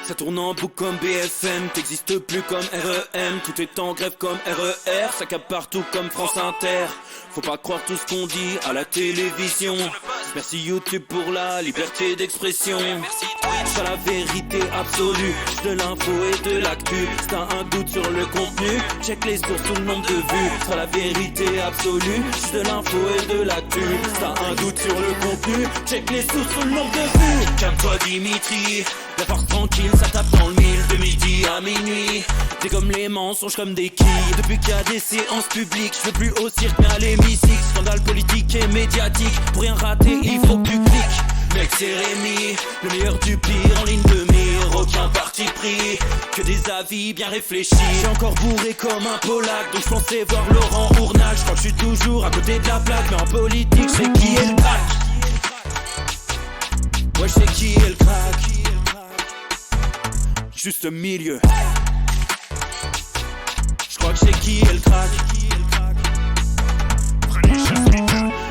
Ça tourne en boucle comme BFM, t'existes plus comme REM. Tout est en grève comme RER, ça capte partout comme France Inter. Faut pas croire tout ce qu'on dit à la télévision. Merci YouTube pour la liberté d'expression. C'est la vérité absolue, de l'info et de l'actu. Si t'as un doute sur le contenu, check les sources ou le nombre de vues. C'est la vérité absolue, de l'info et de l'actu. Si t'as un doute sur le contenu, check les sources ou le nombre de vues. Calme-toi Dimitri, la force tranquille, ça tape dans le mille. De midi à minuit, t'es comme les mensonges comme des quilles. Depuis qu'il y a des séances publiques, je veux plus au cirque mais à l'hémicycle. Scandale politique et médiatique, pour rien rater il faut que tu cliques. Mec c'est Rémi, le meilleur du pire en ligne de mire. Aucun parti pris, que des avis bien réfléchis. J'ai encore bourré comme un Polac, donc je pensais voir Laurent Ournal. Je crois que je suis toujours à côté de la plaque, mais en politique c'est qui est le crack. Ouais je sais qui est le crack. Juste au milieu. Je crois que je sais qui est le crack.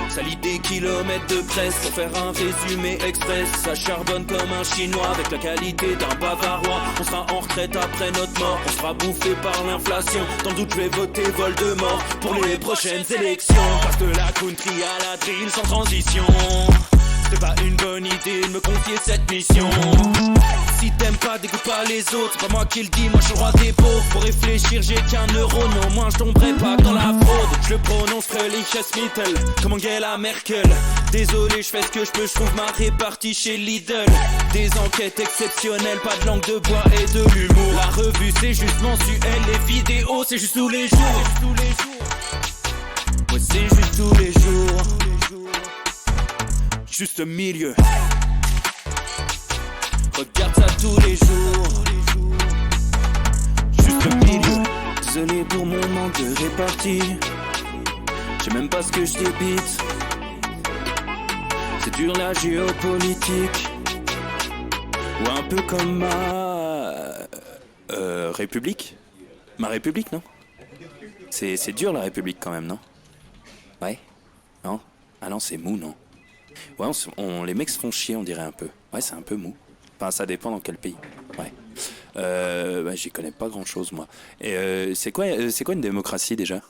Ça lit des kilomètres de presse pour faire un résumé express. Ça charbonne comme un chinois avec la qualité d'un bavarois. On sera en retraite après notre mort, on sera bouffé par l'inflation. Dans le doute je vais voter Voldemort pour les prochaines élections. Parce que la country à la drill sans transition. C'est pas une bonne idée de me confier cette mission. Si t'aimes pas, dégoûte pas les autres. C'est pas moi qui le dis, moi je suis le roi des pauvres. Pour réfléchir j'ai qu'un euro, non moi je tomberai pas dans la fraude. Je le prononce Relichesmittel, comme Angela Merkel. Désolé, je fais ce que je peux, je trouve ma répartie chez Lidl. Des enquêtes exceptionnelles, pas de langue de bois et de l'humour. La revue c'est juste mensuel, les vidéos c'est juste tous les jours. Ouais c'est juste tous les jours. Juste au milieu. Regarde ça tous les jours. Juste au milieu. Désolé pour mon manque de répartie. Je sais même pas ce que je débite. C'est dur la géopolitique. Ou un peu comme ma... République. Ma République, non? C'est dur la République quand même, non? Ouais? Non? Ah non, c'est mou, non? Ouais, les mecs se font chier, on dirait un peu. Ouais, c'est un peu mou. Enfin, ça dépend dans quel pays. Ouais. Bah, j'y connais pas grand-chose, moi. Et c'est quoi une démocratie, déjà ?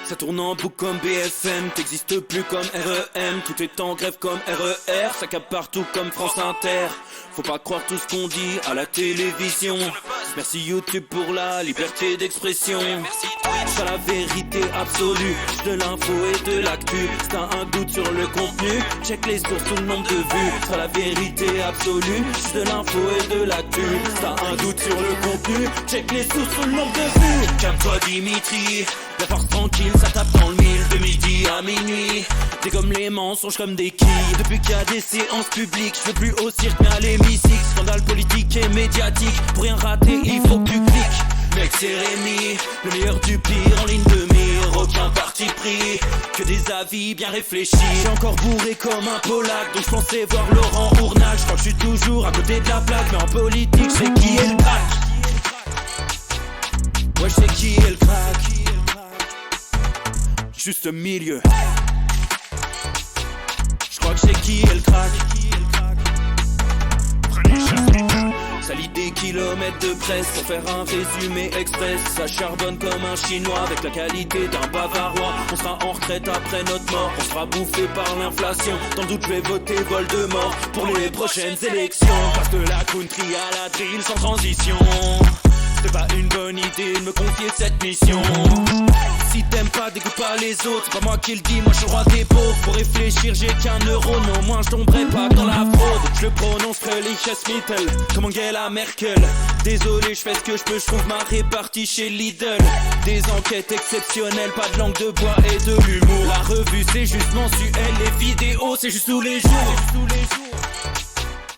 Ça tourne en boucle comme BFM, t'existes plus comme REM. Tout est en grève comme RER, ça capte partout comme France Inter. Faut pas croire tout ce qu'on dit à la télévision. Merci YouTube pour la liberté d'expression. C'est la vérité absolue, de l'info et de l'actu. Si t'as un doute sur le contenu, check les sources ou le nombre de vues. C'est la vérité absolue, de l'info et de l'actu. Si t'as un doute sur le contenu, check les sources ou le nombre de vues. Calme-toi Dimitri, la force tranquille, ça tape dans le mille. De midi à minuit, t'es comme les mensonges comme des quilles. Depuis qu'il y a des séances publiques, je veux plus au cirque mais à l'hémicycle. Scandale politique et médiatique, pour rien rater il faut que tu cliques. Mec c'est Rémi, le meilleur du pire en ligne de mire. aucun parti pris, que des avis bien réfléchis. J'suis encore bourré comme un Polac, donc j'pensais voir Laurent Ournal. J'crois que j'suis toujours à côté de la plaque, mais en politique j'sais qui est le crack. Ouais, j'sais qui est le crack. Juste au milieu. J'crois que j'sais qui est le crack. Ça lit des kilomètres de presse pour faire un résumé express. Ça charbonne comme un chinois avec la qualité d'un bavarois. On sera en retraite après notre mort, on sera bouffé par l'inflation. Dans le doute je vais voter Voldemort pour les prochaines élections. Parce que la country à la drill sans transition. C'est pas une bonne idée de me confier cette mission. Si t'aimes pas, dégoûte pas les autres. C'est pas moi qui le dis, moi je suis le roi des pauvres. Pour réfléchir, j'ai qu'un euro, non, moi je tomberai pas dans la fraude. Je le prononcerai Lichesmittel, comme Angela Merkel. Désolé, je fais ce que je peux, je trouve ma répartie chez Lidl. Des enquêtes exceptionnelles, pas de langue de bois et de l'humour. La revue, c'est juste mensuel, les vidéos, c'est juste tous les jours.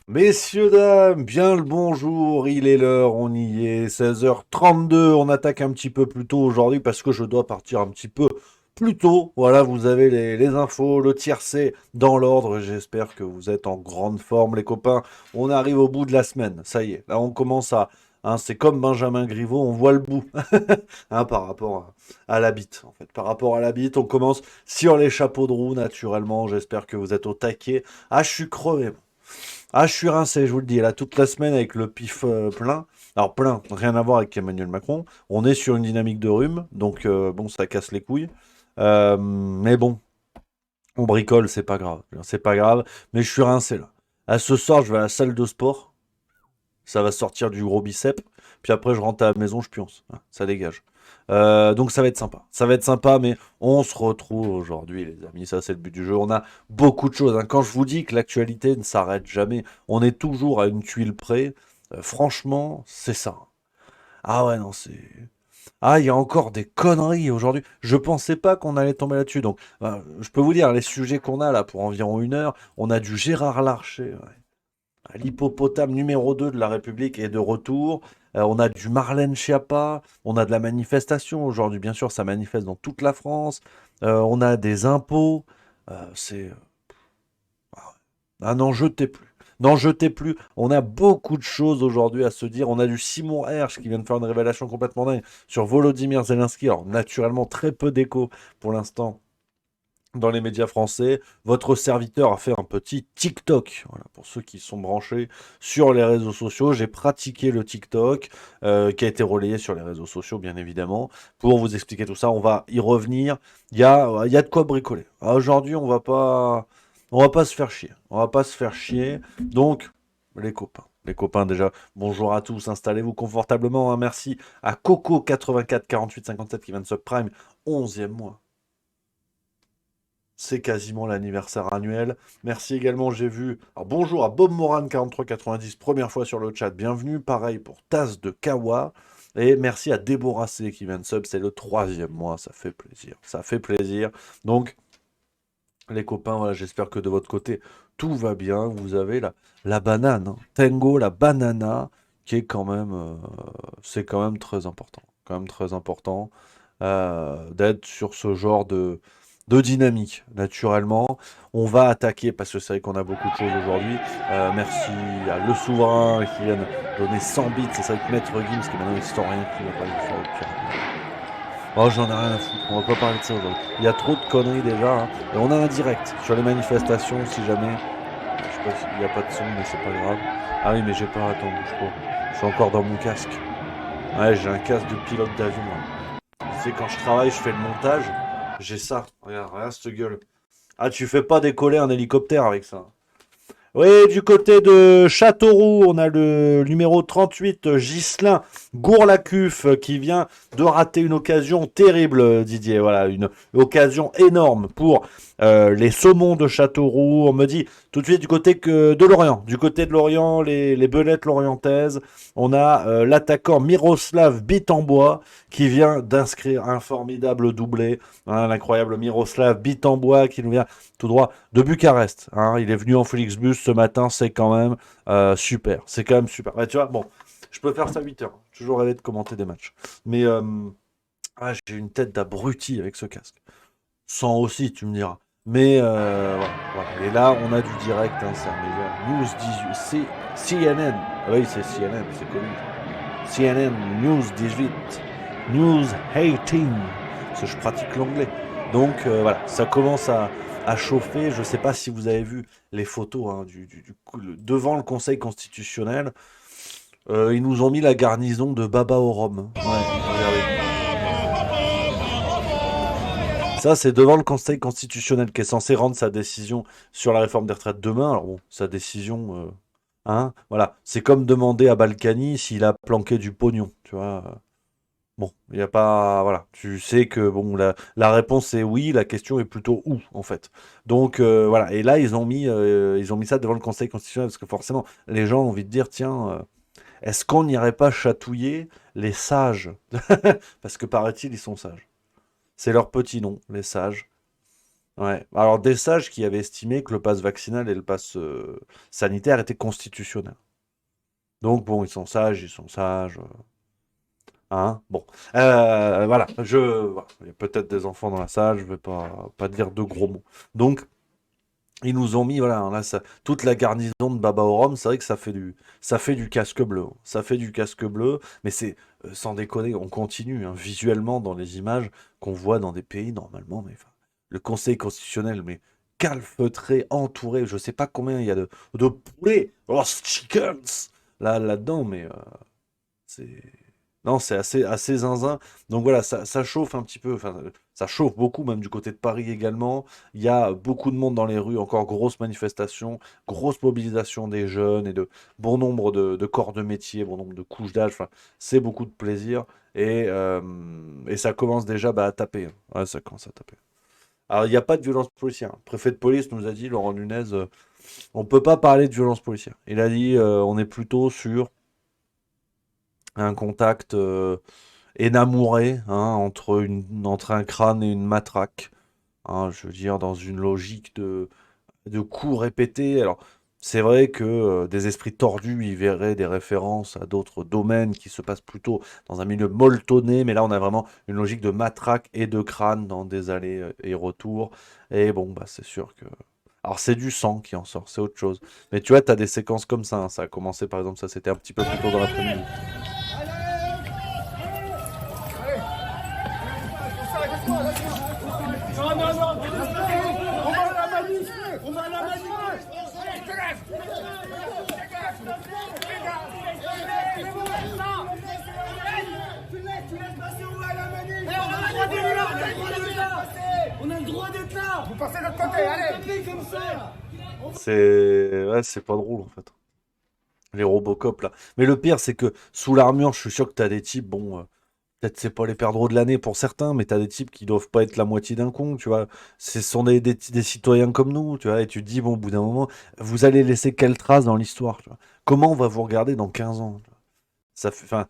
Messieurs, dames, bien le bonjour, il est l'heure, on y est, 16h32, on attaque un petit peu plus tôt aujourd'hui parce que je dois partir un petit peu plus tôt. Voilà, vous avez les infos, le tiercé dans l'ordre, j'espère que vous êtes en grande forme les copains. On arrive au bout de la semaine, ça y est, là on commence à... Hein, c'est comme Benjamin Griveaux, on voit le bout hein, par rapport à la bite. En fait. Par rapport à la bite, on commence sur les chapeaux de roue naturellement, j'espère que vous êtes au taquet. Ah, je suis crevé, bon. Ah, je suis rincé, je vous le dis, là, toute la semaine avec le pif plein. Alors, plein, rien à voir avec Emmanuel Macron. On est sur une dynamique de rhume, donc bon, ça casse les couilles. Mais bon, on bricole, c'est pas grave. C'est pas grave, mais je suis rincé, là. À ce soir, je vais à la salle de sport. Ça va sortir du gros bicep. Puis après, je rentre à la maison, je pionce. Ça dégage. Donc ça va être sympa. Ça va être sympa, mais on se retrouve aujourd'hui, les amis. Ça, c'est le but du jeu. On a beaucoup de choses. Hein. Quand je vous dis que l'actualité ne s'arrête jamais, on est toujours à une tuile près. Franchement, c'est ça. Ah ouais, non, c'est... Ah, il y a encore des conneries aujourd'hui. Je pensais pas qu'on allait tomber là-dessus. Donc, je peux vous dire, les sujets qu'on a là pour environ 1 heure, on a du Gérard Larcher. Ouais. L'hippopotame numéro 2 de la République est de retour. On a du Marlène Schiappa. On a de la manifestation. Aujourd'hui, bien sûr, ça manifeste dans toute la France. On a des impôts. C'est... Ah non, jetez plus. N'en jetez plus. On a beaucoup de choses aujourd'hui à se dire. On a du Simon Hersh qui vient de faire une révélation complètement dingue sur Volodymyr Zelensky. Alors, naturellement, très peu d'écho pour l'instant dans les médias français. Votre serviteur a fait un petit TikTok. Voilà, pour ceux qui sont branchés sur les réseaux sociaux, j'ai pratiqué le TikTok qui a été relayé sur les réseaux sociaux, bien évidemment, pour vous expliquer tout ça. On va y revenir. Il y a de quoi bricoler. Aujourd'hui, on va pas se faire chier. On va pas se faire chier. Donc, les copains déjà, bonjour à tous, installez-vous confortablement. Hein. Merci à Coco 84 48 57 qui vient de subprime, 11e mois. C'est quasiment l'anniversaire annuel. Merci également, j'ai vu... Alors, bonjour à Bob Moran 4390, première fois sur le chat, bienvenue. Pareil pour Tasse de Kawa. Et merci à Déborah C qui vient de sub, c'est le 3e mois, ça fait plaisir. Ça fait plaisir. Donc, les copains, voilà, j'espère que de votre côté, tout va bien. Vous avez la banane, hein. Tango, la banana, qui est quand même... c'est quand même très important. Quand même très important d'être sur ce genre de dynamique, naturellement. On va attaquer, parce que c'est vrai qu'on a beaucoup de choses aujourd'hui. Merci à Le Souverain qui vient de donner 100 bits. C'est ça que Maître Gims, qui est maintenant historien, qui va parler de ça au pire. Oh, j'en ai rien à foutre, on va pas parler de ça aujourd'hui. Il y a trop de conneries déjà. Hein. Et on a un direct sur les manifestations, si jamais. Je sais pas s'il n'y a pas de son, mais c'est pas grave. Ah oui, mais j'ai pas... Attends, bouge pas. Je suis encore dans mon casque. Ouais, j'ai un casque de pilote d'avion. Tu sais, quand je travaille, je fais le montage. J'ai ça. Regarde cette gueule. Ah, tu fais pas décoller un hélicoptère avec ça. Oui, du côté de Châteauroux, on a le numéro 38, Ghislain Gourlacuf, qui vient de rater une occasion terrible, Didier. Voilà, une occasion énorme pour les saumons de Châteauroux. On me dit tout de suite du côté de Lorient. Du côté de Lorient, les belettes lorientaises, on a l'attaquant Miroslav Bitambois qui vient d'inscrire un formidable doublé. Hein, l'incroyable Miroslav Bitambois qui nous vient tout droit de Bucarest. Hein. Il est venu en Flixbus ce matin, c'est quand même super. C'est quand même super. Ouais, tu vois, bon, je peux faire ça 8 heures. Toujours rêvé de commenter des matchs. Mais Ah, j'ai une tête d'abruti avec ce casque. Sans aussi, tu me diras. Mais voilà, voilà. Et là, on a du direct, hein, c'est un média. News 18, CNN. Ah oui, c'est CNN, c'est connu. CNN News 18, News 18, parce que je pratique l'anglais. Donc voilà, ça commence à chauffer. Je ne sais pas si vous avez vu les photos hein, devant le Conseil constitutionnel. Ils nous ont mis la garnison de Baba au Rhum. Ouais, regardez. Ça, c'est devant le Conseil constitutionnel qui est censé rendre sa décision sur la réforme des retraites demain. Alors bon, sa décision, hein, voilà. C'est comme demander à Balkany s'il a planqué du pognon, tu vois. Bon, il n'y a pas, voilà. Tu sais que bon, la réponse est oui. La question est plutôt où, en fait. Donc voilà. Et là, ils ont mis ça devant le Conseil constitutionnel parce que forcément, les gens ont envie de dire, tiens, est-ce qu'on n'irait pas chatouiller les sages? Parce que paraît-il, ils sont sages. C'est leur petit nom, les sages. Ouais. Alors des sages qui avaient estimé que le pass vaccinal et le pass sanitaire étaient constitutionnels. Donc bon, ils sont sages, ils sont sages. Hein, bon. Voilà. Voilà. Il y a peut-être des enfants dans la salle, je vais pas dire de gros mots. Donc, ils nous ont mis, voilà, hein, là, toute la garnison de Baba au Rhum, c'est vrai que ça fait du casque bleu. Hein. Ça fait du casque bleu, mais c'est, sans déconner, on continue, hein, visuellement dans les images qu'on voit dans des pays normalement, mais enfin, le Conseil constitutionnel, mais calfeutré, entouré, je sais pas combien il y a de poulets, roast chickens, là-dedans, mais c'est. Non, c'est assez zinzin. Donc voilà, ça chauffe un petit peu, enfin, ça chauffe beaucoup, même du côté de Paris également. Il y a beaucoup de monde dans les rues, encore grosse manifestation, grosse mobilisation des jeunes et de bon nombre de corps de métier, bon nombre de couches d'âge. Enfin, c'est beaucoup de plaisir et ça commence déjà bah, à taper. Hein. Ouais, ça commence à taper. Alors, il n'y a pas de violence policière. Le préfet de police nous a dit, Laurent Nunez, on ne peut pas parler de violence policière. Il a dit, on est plutôt sur un contact énamouré hein, entre un crâne et une matraque. Hein, je veux dire, dans une logique de coups répétés. Alors, c'est vrai que des esprits tordus y verraient des références à d'autres domaines qui se passent plutôt dans un milieu molletonné, mais là, on a vraiment une logique de matraque et de crâne dans des allées et retours. Et bon, bah, c'est sûr que. Alors, c'est du sang qui en sort, c'est autre chose. Mais tu vois, tu as des séquences comme ça. Hein. Ça a commencé, par exemple, ça c'était un petit peu plus tôt dans l'après-midi. Non, non, non, on va à la manif, on va à la manif. Tu laisses passer, on va à la manif. On a le droit d'être là. Vous passez de l'autre côté, allez. Comme ça. C'est pas drôle en fait. Les Robocop là. Mais le pire, c'est que sous l'armure, je suis sûr que t'as des types, bon, peut-être c'est pas les perdreaux de l'année pour certains, mais t'as des types qui doivent pas être la moitié d'un con, tu vois. Ce sont des citoyens comme nous, tu vois. Et tu te dis, bon, au bout d'un moment, vous allez laisser quelle trace dans l'histoire, tu vois. Comment on va vous regarder dans 15 ans? Tu vois. Enfin,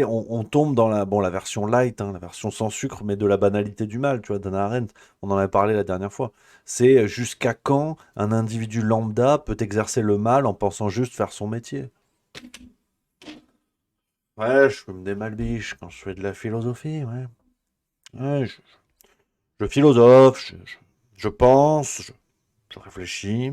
on tombe dans la version light, hein, la version sans sucre, mais de la banalité du mal, tu vois, d'Hannah Arendt. On en avait parlé la dernière fois. C'est jusqu'à quand un individu lambda peut exercer le mal en pensant juste faire son métier. Ouais, je fume des malbiches quand je fais de la philosophie, ouais. Ouais, je philosophe, je pense, je réfléchis,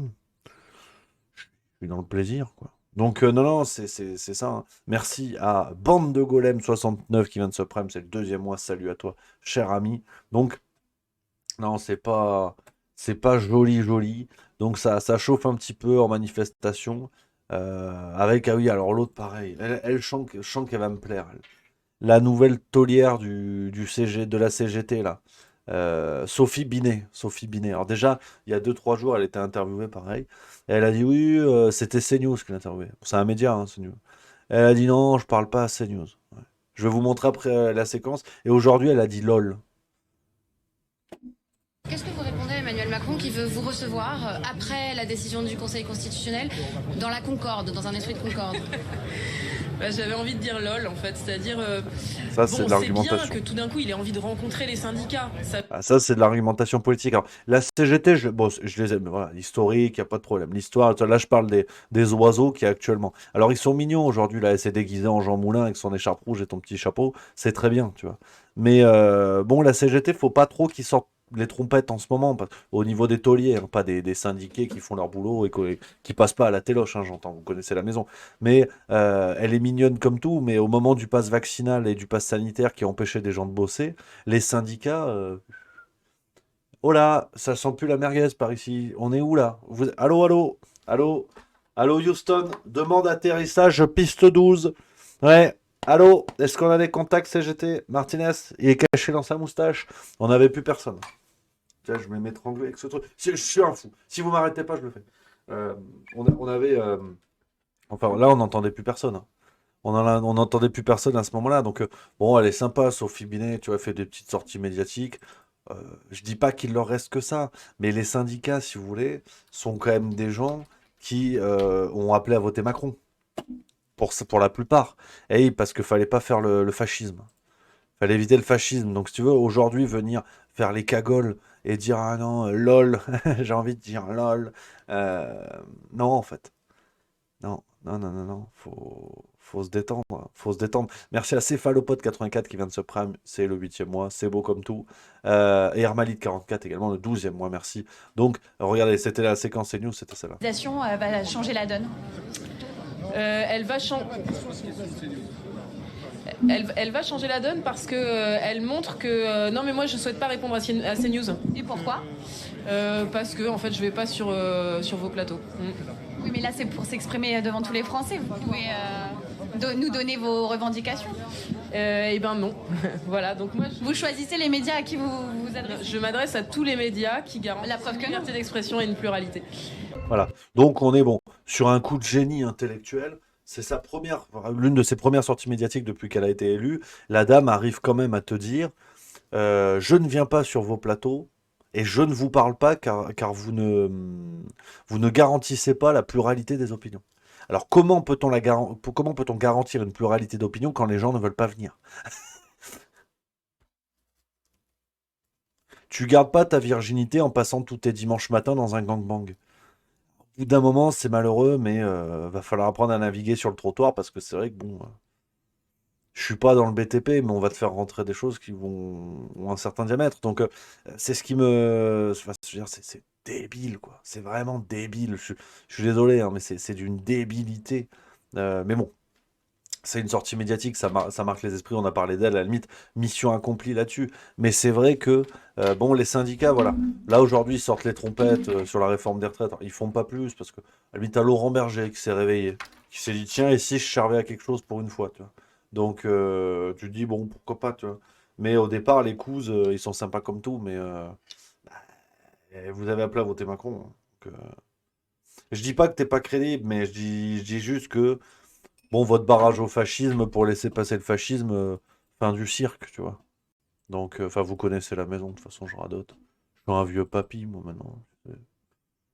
je suis dans le plaisir, quoi. Donc, non, non, c'est ça. Hein. Merci à Bande de Golem 69 qui vient de se prendre, c'est le deuxième mois. Salut à toi, cher ami. Donc, non, c'est pas joli, joli. Donc, ça chauffe un petit peu en manifestation. Avec, ah oui, alors l'autre, pareil. Elle chante qu'elle va me plaire. Elle. La nouvelle taulière du CG, de la CGT, là. Sophie Binet. Sophie Binet. Alors déjà, il y a 2 3 jours, elle était interviewée, pareil. Et elle a dit oui, c'était CNews qui l'interviewait. C'est un média, hein, CNews. Elle a dit non, je parle pas à CNews. Ouais. Je vais vous montrer après la séquence. Et aujourd'hui, elle a dit LOL. Qu'est-ce que vous répondez à Emmanuel Macron Macron qui veut vous recevoir après la décision du Conseil constitutionnel dans la concorde, dans un esprit de concorde. J'avais envie de dire lol en fait, c'est-à-dire Ça, c'est de c'est bien l'argumentation. que tout d'un coup il ait envie de rencontrer les syndicats. Ah, ça, c'est de l'argumentation politique. Alors, la CGT, bon, je les aime. Voilà, historique, il n'y a pas de problème. L'histoire, là, je parle des oiseaux qui actuellement. Alors, ils sont mignons aujourd'hui. Là, elle s'est déguisée en Jean Moulin avec son écharpe rouge et ton petit chapeau. C'est très bien, tu vois. Mais bon, la CGT, faut pas trop qu'ils sortent les trompettes en ce moment, au niveau des tauliers, hein, pas des syndiqués qui font leur boulot et qui passent pas à la téloche, hein, j'entends, vous connaissez la maison. Mais elle est mignonne comme tout, mais au moment du pass vaccinal et du pass sanitaire qui empêchait des gens de bosser, les syndicats, oh là, ça sent plus la merguez par ici. On est où là? Allô, allô, allô, allô Houston, demande atterrissage piste 12. Ouais, allô, est-ce qu'on a des contacts CGT? Martinez, il est caché dans sa moustache. On n'avait plus personne. Tiens, je vais m'étrangler avec ce truc. Je suis un fou. Si vous m'arrêtez pas, je le fais. On avait... Enfin, là, on n'entendait plus personne. On n'entendait plus personne à ce moment-là. Donc, bon, elle est sympa, Sophie Binet, tu vois, fait des petites sorties médiatiques. Je dis pas qu'il leur reste que ça, mais les syndicats, si vous voulez, sont quand même des gens qui ont appelé à voter Macron, pour la plupart. Et parce qu'il fallait pas faire le fascisme. Fallait éviter le fascisme. Donc, si tu veux, aujourd'hui, venir faire les cagoles et dire ah non, lol, j'ai envie de dire lol. Non, en fait. Non, non, non, non, non. Faut se détendre. Faut se détendre. Merci à Céphalopode84 qui vient de se prime. C'est le 8e mois. C'est beau comme tout. Et Hermalite44 également, le 12e mois. Merci. Donc, regardez, c'était la séquence CNews, c'était celle-là. La va changer la donne. Elle va changer. Elle va changer la donne parce que elle montre que non mais moi je souhaite pas répondre à CNews. Et pourquoi? Parce que en fait je vais pas sur vos plateaux. Oui, mais là c'est pour s'exprimer devant tous les Français. Vous pouvez nous donner vos revendications. Eh ben non. Voilà, donc moi vous choisissez les médias à qui vous adressez. Je m'adresse à tous les médias qui garantissent une liberté d'expression et une pluralité. Voilà. Donc on est bon sur un coup de génie intellectuel. C'est l'une de ses premières sorties médiatiques depuis qu'elle a été élue. La dame arrive quand même à te dire je ne viens pas sur vos plateaux et je ne vous parle pas car vous ne garantissez pas la pluralité des opinions. Alors comment peut-on garantir une pluralité d'opinion quand les gens ne veulent pas venir? Tu gardes pas ta virginité en passant tous tes dimanches matins dans un gangbang. Au bout d'un moment, c'est malheureux, mais va falloir apprendre à naviguer sur le trottoir parce que c'est vrai que bon, je suis pas dans le BTP, mais on va te faire rentrer des choses qui ont un certain diamètre. Donc c'est ce qui me, enfin, je veux dire, c'est débile quoi. C'est vraiment débile. Je suis désolé, hein, mais c'est d'une débilité. Mais bon. C'est une sortie médiatique, ça marque les esprits, on a parlé d'elle, à la limite, mission accomplie là-dessus. Mais c'est vrai que, bon, les syndicats, voilà. Là, aujourd'hui, ils sortent les trompettes sur la réforme des retraites. Alors, ils font pas plus, parce que, à la limite, t'as Laurent Berger qui s'est réveillé, qui s'est dit, tiens, et si je servais à quelque chose pour une fois, tu vois. Donc, tu te dis, bon, pourquoi pas, tu vois. Mais au départ, les couses, ils sont sympas comme tout, mais vous avez appelé à voter Macron. Hein. Donc, je dis pas que t'es pas crédible, mais je dis juste que bon, votre barrage au fascisme pour laisser passer le fascisme, fin du cirque, tu vois. Donc, enfin, vous connaissez la maison, de toute façon, je radote. Je suis un vieux papy, moi, maintenant.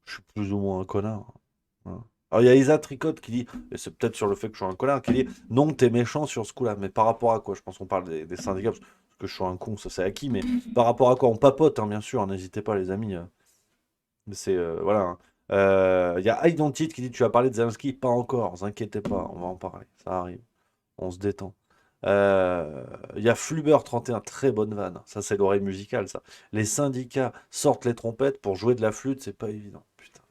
Je suis plus ou moins un connard. Voilà. Alors, il y a Isa Tricotte qui dit, et c'est peut-être sur le fait que je suis un connard, qui dit, non, t'es méchant sur ce coup-là. Mais par rapport à quoi? Je pense qu'on parle des syndicats, parce que je suis un con, ça c'est acquis, mais par rapport à quoi? On papote, hein, bien sûr, n'hésitez pas, les amis. C'est, voilà. Hein. Il y a Identite qui dit tu as parlé de Zelensky, pas encore, vous inquiétez pas, on va en parler, ça arrive, on se détend. Il y a Fluber31, très bonne vanne, ça c'est l'oreille musicale ça. Les syndicats sortent les trompettes pour jouer de la flûte, c'est pas évident, putain.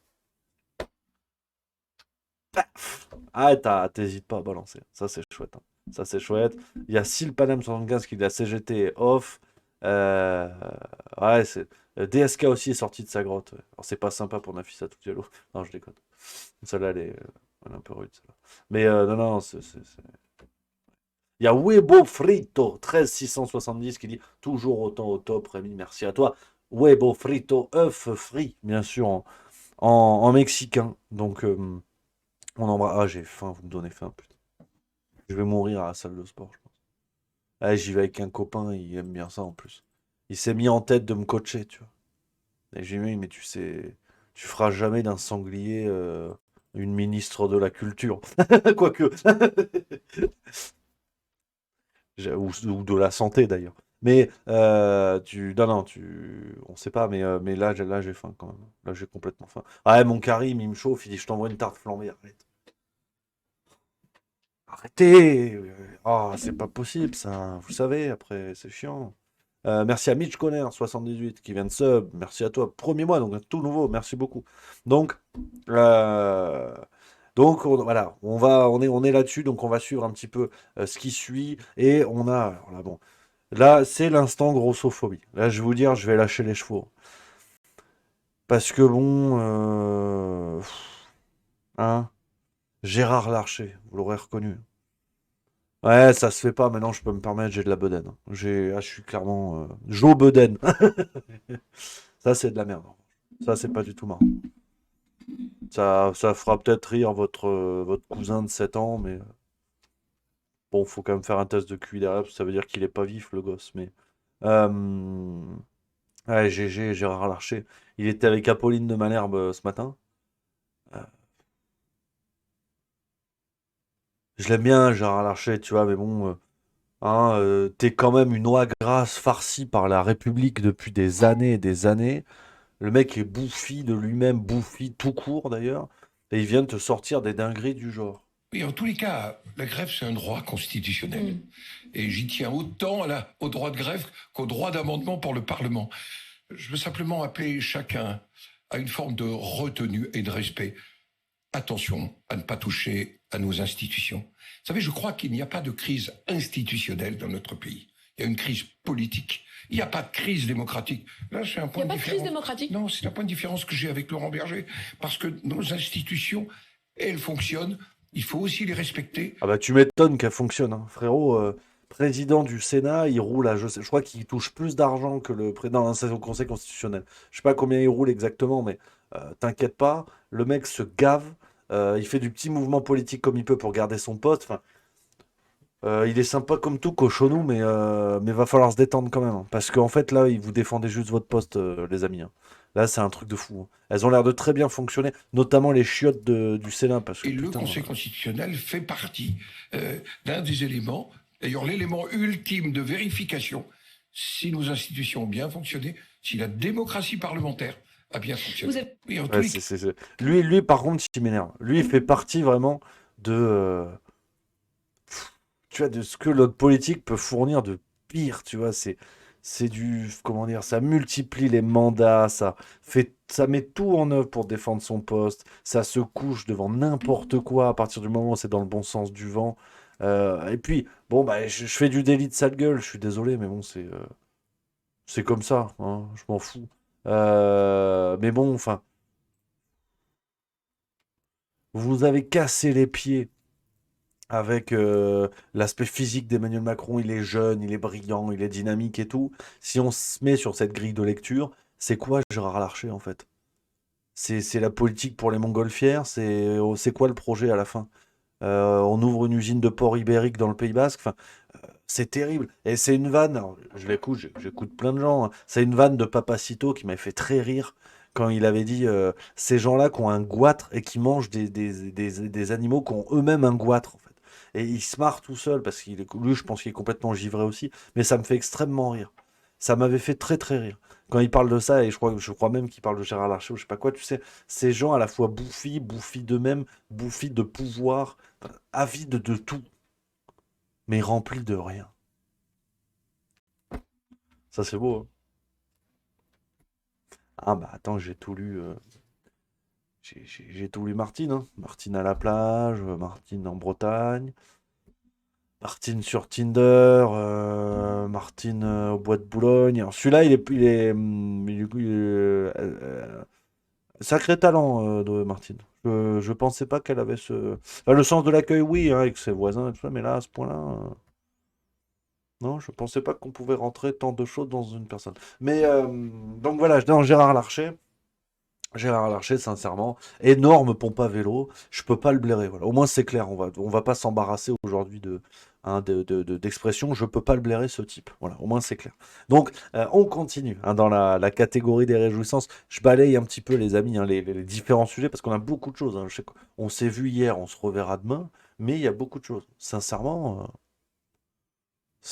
Paf. Ah, t'hésites pas à balancer, ça c'est chouette. Hein. Ça c'est chouette. Il y a Silpanem 75 qui dit la CGT off. Ouais, c'est. DSK aussi est sorti de sa grotte. Ouais. Alors c'est pas sympa pour Nafisa Toutiello. Non, je déconne. Celle-là, elle est un peu rude. Mais non, non, il y a Webo Frito 13670 qui dit toujours autant au top, Rémi, merci à toi. Webo Frito, œuf frit, bien sûr, en mexicain. Donc, on embrasse. Ah, j'ai faim, vous me donnez faim, putain. Je vais mourir à la salle de sport, je pense. Ah, j'y vais avec un copain, il aime bien ça en plus. Il s'est mis en tête de me coacher, tu vois. Et j'ai dit, mais tu feras jamais d'un sanglier une ministre de la culture. Quoique. Ou de la santé d'ailleurs. Mais non, on sait pas, mais là j'ai faim quand même. Là j'ai complètement faim. Ah ouais, mon Karim, il me chauffe, il dit je t'envoie une tarte flambée. Arrêtez! Ah, c'est pas possible ça, vous savez, après c'est chiant. Merci à Mitch Conner, 78, qui vient de sub. Merci à toi. Premier mois, donc tout nouveau, merci beaucoup. Donc, euh, voilà, on est là-dessus, donc on va suivre un petit peu ce qui suit. Et on a, alors là, bon, là, c'est l'instant grossophobie. Là, je vais vous dire, je vais lâcher les chevaux. Parce que bon, hein, Gérard Larcher, vous l'aurez reconnu. Ouais, ça se fait pas, maintenant je peux me permettre, j'ai de la bedaine. Je suis clairement Joe Bedaine. Ça, c'est de la merde. Ça, c'est pas du tout marrant. Ça fera peut-être rire votre cousin de 7 ans, mais bon, faut quand même faire un test de QI derrière, parce que ça veut dire qu'il est pas vif, le gosse. Mais ouais, GG, Gérard Larcher. Il était avec Apolline de Malherbe ce matin. Euh, je l'aime bien, Gérard Larcher, tu vois, mais bon, hein, t'es quand même une oie grasse farcie par la République depuis des années et des années. Le mec est bouffi de lui-même, bouffi tout court d'ailleurs, et il vient de te sortir des dingueries du genre. Oui, en tous les cas, la grève, c'est un droit constitutionnel. Et j'y tiens autant au droit de grève qu'au droit d'amendement pour le Parlement. Je veux simplement appeler chacun à une forme de retenue et de respect. Attention à ne pas toucher à nos institutions. Vous savez, je crois qu'il n'y a pas de crise institutionnelle dans notre pays. Il y a une crise politique. Il n'y a pas de crise démocratique. Là, c'est un point de différence. Il n'y a pas de crise démocratique? Non, c'est un point de différence que j'ai avec Laurent Berger. Parce que nos institutions, elles fonctionnent. Il faut aussi les respecter. Ah bah tu m'étonnes qu'elle fonctionne, hein. Frérot, président du Sénat, il roule à, je crois qu'il touche plus d'argent que le président au Conseil constitutionnel. Je sais pas combien il roule exactement, mais t'inquiète pas, le mec se gave, il fait du petit mouvement politique comme il peut pour garder son poste. Enfin, il est sympa comme tout, cochonou, mais va falloir se détendre quand même, hein. Parce qu'en fait, là, il vous défendait juste votre poste, les amis, hein. Là, c'est un truc de fou, hein. Elles ont l'air de très bien fonctionner, notamment les chiottes du Sénat. Parce que, et le Conseil constitutionnel fait partie d'un des éléments, d'ailleurs l'élément ultime de vérification, si nos institutions ont bien fonctionné, si la démocratie parlementaire a bien fonctionné. Oui, ouais, Lui, par contre, il m'énerve. Lui, il fait partie vraiment de... tu vois, de ce que notre politique peut fournir de pire, tu vois, c'est du, comment dire, ça multiplie les mandats, ça met tout en œuvre pour défendre son poste, ça se couche devant n'importe quoi à partir du moment où c'est dans le bon sens du vent. Et puis, bon, bah, je fais du délit de sale gueule, je suis désolé, mais bon, c'est comme ça, hein, je m'en fous. Mais bon, enfin, vous avez cassé les pieds avec l'aspect physique d'Emmanuel Macron. Il est jeune, il est brillant, il est dynamique et tout. Si on se met sur cette grille de lecture, c'est quoi Gérard Larcher en fait? C'est la politique pour les montgolfières? C'est quoi le projet à la fin? On ouvre une usine de porc ibérique dans le Pays Basque. Enfin, c'est terrible. Et c'est une vanne. Alors, je l'écoute, j'écoute plein de gens, hein. C'est une vanne de Papacito qui m'avait fait très rire quand il avait dit ces gens-là qui ont un goitre et qui mangent des animaux qui ont eux-mêmes un goitre, en fait. Et il se marre tout seul parce lui, je pense qu'il est complètement givré aussi. Mais ça me fait extrêmement rire. Ça m'avait fait très très rire. Quand il parle de ça, et je crois même qu'il parle de Gérard Larcher ou je sais pas quoi, tu sais, ces gens à la fois bouffis d'eux-mêmes, bouffis de pouvoir, avides de tout, mais remplis de rien. Ça, c'est beau, hein. Ah bah attends, j'ai tout lu. J'ai tout lu Martine, hein. Martine à la plage, Martine en Bretagne, Martine sur Tinder, Martine au bois de Boulogne. Alors celui-là, sacré talent de Martine. Je pensais pas qu'elle avait ce. Enfin, le sens de l'accueil, oui, hein, avec ses voisins et tout ça, mais là, à ce point-là. Non, je pensais pas qu'on pouvait rentrer tant de choses dans une personne. Mais donc voilà, dans Gérard Larcher. Gérard Larcher, sincèrement, énorme pompe à vélo, je peux pas le blairer. Voilà. Au moins c'est clair, on va pas s'embarrasser aujourd'hui hein, d'expression, je peux pas le blairer ce type. Voilà, au moins c'est clair. Donc, on continue hein, dans la catégorie des réjouissances. Je balaye un petit peu, les amis, hein, les différents sujets, parce qu'on a beaucoup de choses. Hein. On s'est vu hier, on se reverra demain, mais il y a beaucoup de choses. Sincèrement,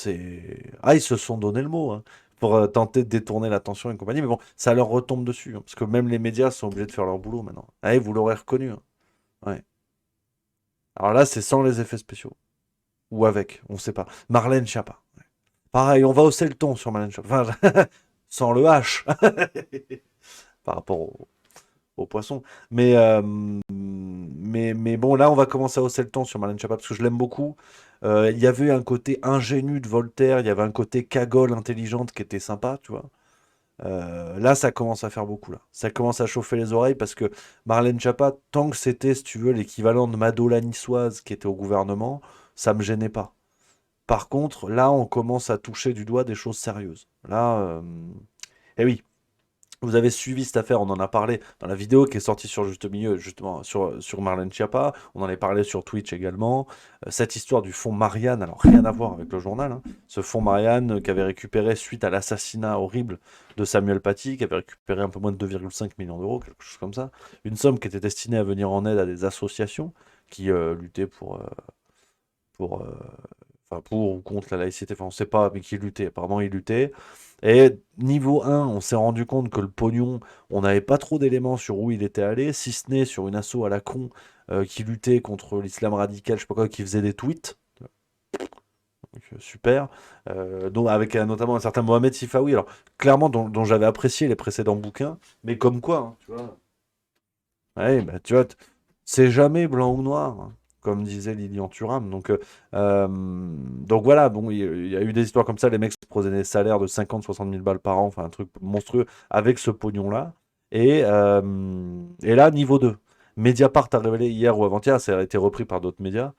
ils se sont donné le mot, hein, pour tenter de détourner l'attention et compagnie, mais bon, ça leur retombe dessus, hein, parce que même les médias sont obligés de faire leur boulot maintenant. Vous l'aurez reconnu. Hein. Ouais. Alors là, c'est sans les effets spéciaux. Ou avec, on sait pas. Marlène Schiappa. Ouais. Pareil, on va hausser le ton sur Marlène Schiappa. Enfin, sans le H. Par rapport au poisson. Mais bon, là, on va commencer à hausser le ton sur Marlène Schiappa, parce que je l'aime beaucoup. Il y avait un côté ingénu de Voltaire, il y avait un côté cagole intelligente qui était sympa, tu vois. Là, ça commence à faire beaucoup, là. Ça commence à chauffer les oreilles, parce que Marlène Schiappa, tant que c'était, si tu veux, l'équivalent de Mado la niçoise qui était au gouvernement, ça me gênait pas. Par contre, là, on commence à toucher du doigt des choses sérieuses. Là, eh oui, vous avez suivi cette affaire, on en a parlé dans la vidéo qui est sortie sur Juste Milieu, justement, sur Marlène Schiappa. On en a parlé sur Twitch également. Cette histoire du fonds Marianne, alors rien à voir avec le journal. Hein. Ce fonds Marianne qu'avait récupéré suite à l'assassinat horrible de Samuel Paty, qui avait récupéré un peu moins de 2,5 millions d'euros, quelque chose comme ça. Une somme qui était destinée à venir en aide à des associations qui luttaient pour, pour ou contre la laïcité, enfin on sait pas, mais qui luttait, apparemment il luttait. Et niveau 1, on s'est rendu compte que le pognon, on n'avait pas trop d'éléments sur où il était allé, si ce n'est sur une asso à la con qui luttait contre l'islam radical, je sais pas quoi, qui faisait des tweets. Donc, super. Donc, avec notamment un certain Mohamed Sifawi, alors clairement dont j'avais apprécié les précédents bouquins, mais comme quoi, hein, tu vois. Ouais, bah, tu vois, c'est jamais blanc ou noir, hein, comme disait Lilian Thuram. Donc voilà, bon, il y a eu des histoires comme ça, les mecs se prenaient des salaires de 50-60 000 balles par an, enfin un truc monstrueux avec ce pognon-là. Et là, niveau 2. Mediapart a révélé hier ou avant-hier, ça a été repris par d'autres médias.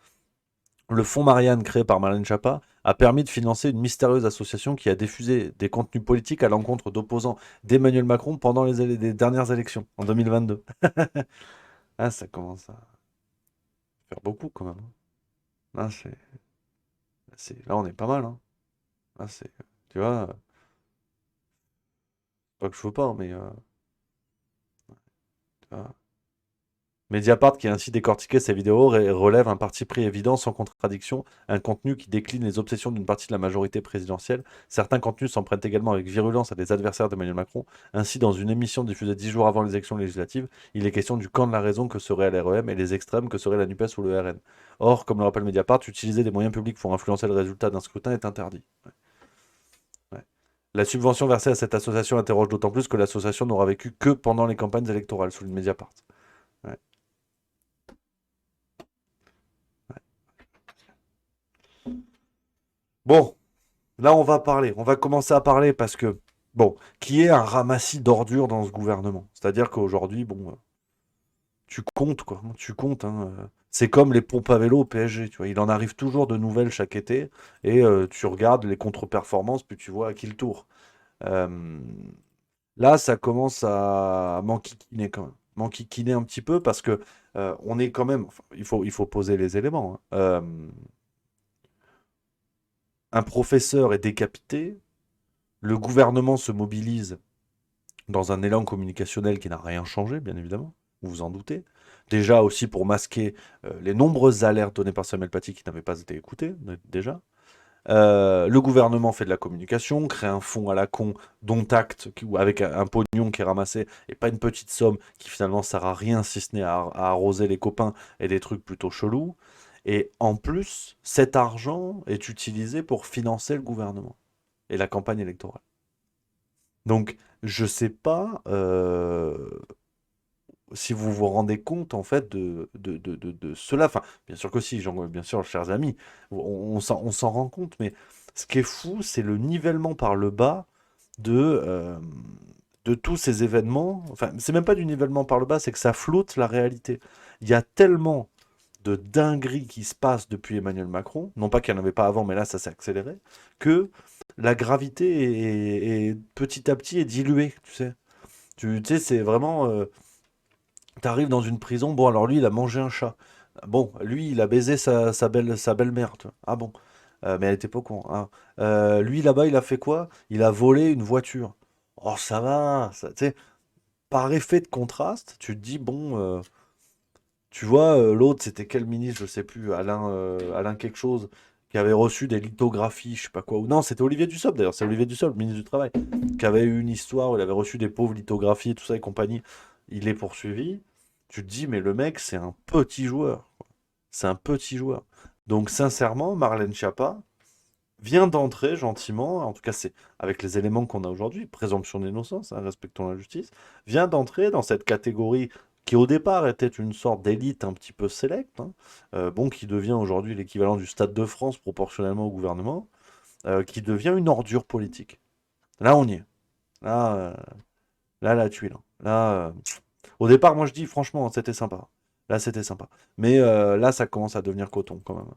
Le fonds Marianne, créé par Marlène Schiappa, a permis de financer une mystérieuse association qui a diffusé des contenus politiques à l'encontre d'opposants d'Emmanuel Macron pendant les dernières élections, en 2022. Ah, ça commence à faire beaucoup quand même. Là, là on est pas mal. Hein. Là, tu vois, pas que je veux pas, hein, mais tu vois. Mediapart, qui a ainsi décortiqué ces vidéos, relève un parti pris évident, sans contradiction, un contenu qui décline les obsessions d'une partie de la majorité présidentielle. Certains contenus s'en prennent également avec virulence à des adversaires d'Emmanuel Macron. Ainsi, dans une émission diffusée 10 jours avant les élections législatives, il est question du camp de la raison que serait l'REM et les extrêmes que serait la NUPES ou le RN. Or, comme le rappelle Mediapart, utiliser des moyens publics pour influencer le résultat d'un scrutin est interdit. Ouais. Ouais. La subvention versée à cette association interroge d'autant plus que l'association n'aura vécu que pendant les campagnes électorales, souligne Mediapart. Ouais. Bon, là on va commencer à parler parce que, bon, qui est un ramassis d'ordures dans ce gouvernement. C'est-à-dire qu'aujourd'hui, bon, tu comptes quoi, tu comptes. Hein, c'est comme les pompes à vélo au PSG, tu vois, il en arrive toujours de nouvelles chaque été et tu regardes les contre-performances puis tu vois à qui le tour. Euh, Là, ça commence à m'enquiquiner quand même. M'enquiquiner un petit peu parce que on est quand même, enfin, il faut poser les éléments. Hein. Un professeur est décapité, le gouvernement se mobilise dans un élan communicationnel qui n'a rien changé, bien évidemment, vous vous en doutez. Déjà aussi pour masquer les nombreuses alertes données par Samuel Paty qui n'avaient pas été écoutées, déjà. Le gouvernement fait de la communication, crée un fonds à la con, dont acte, avec un pognon qui est ramassé, et pas une petite somme qui finalement sert à rien si ce n'est à arroser les copains et des trucs plutôt chelous. Et en plus, cet argent est utilisé pour financer le gouvernement et la campagne électorale. Donc, je sais pas si vous vous rendez compte en fait de cela. Enfin, bien sûr que si, bien sûr, chers amis, on s'en rend compte, mais ce qui est fou, c'est le nivellement par le bas de, de tous ces événements. Enfin, c'est même pas du nivellement par le bas, c'est que ça flotte la réalité. Il y a tellement de dingueries qui se passent depuis Emmanuel Macron, non pas qu'il n'y en avait pas avant, mais là ça s'est accéléré, que la gravité est petit à petit est diluée, tu sais. Tu sais, c'est vraiment... tu arrives dans une prison, bon alors lui il a mangé un chat. Bon, lui il a baisé sa belle-mère, tu vois. Ah bon. Mais elle était pas au courant, hein. Lui, là-bas, il a fait quoi? Il a volé une voiture. Oh, ça va, ça, tu sais, par effet de contraste, tu te dis, bon, tu vois, l'autre, c'était quel ministre, je sais plus, Alain quelque chose, qui avait reçu des lithographies, je sais pas quoi. Ou non, c'était Olivier Dussopt d'ailleurs, c'est Olivier Dussopt, le ministre du Travail, qui avait eu une histoire où il avait reçu des pauvres lithographies et tout ça et compagnie. Il est poursuivi. Tu te dis, mais le mec, c'est un petit joueur, quoi. C'est un petit joueur. Donc, sincèrement, Marlène Schiappa vient d'entrer gentiment, en tout cas, c'est avec les éléments qu'on a aujourd'hui, présomption d'innocence, hein, respectons la justice, vient d'entrer dans cette catégorie qui au départ était une sorte d'élite un petit peu sélecte, hein, bon, qui devient aujourd'hui l'équivalent du Stade de France proportionnellement au gouvernement, qui devient une ordure politique. Là, on y est. Là, là, la tuile. Là, au départ, moi je dis franchement, c'était sympa. Là, c'était sympa. Mais là, ça commence à devenir coton quand même.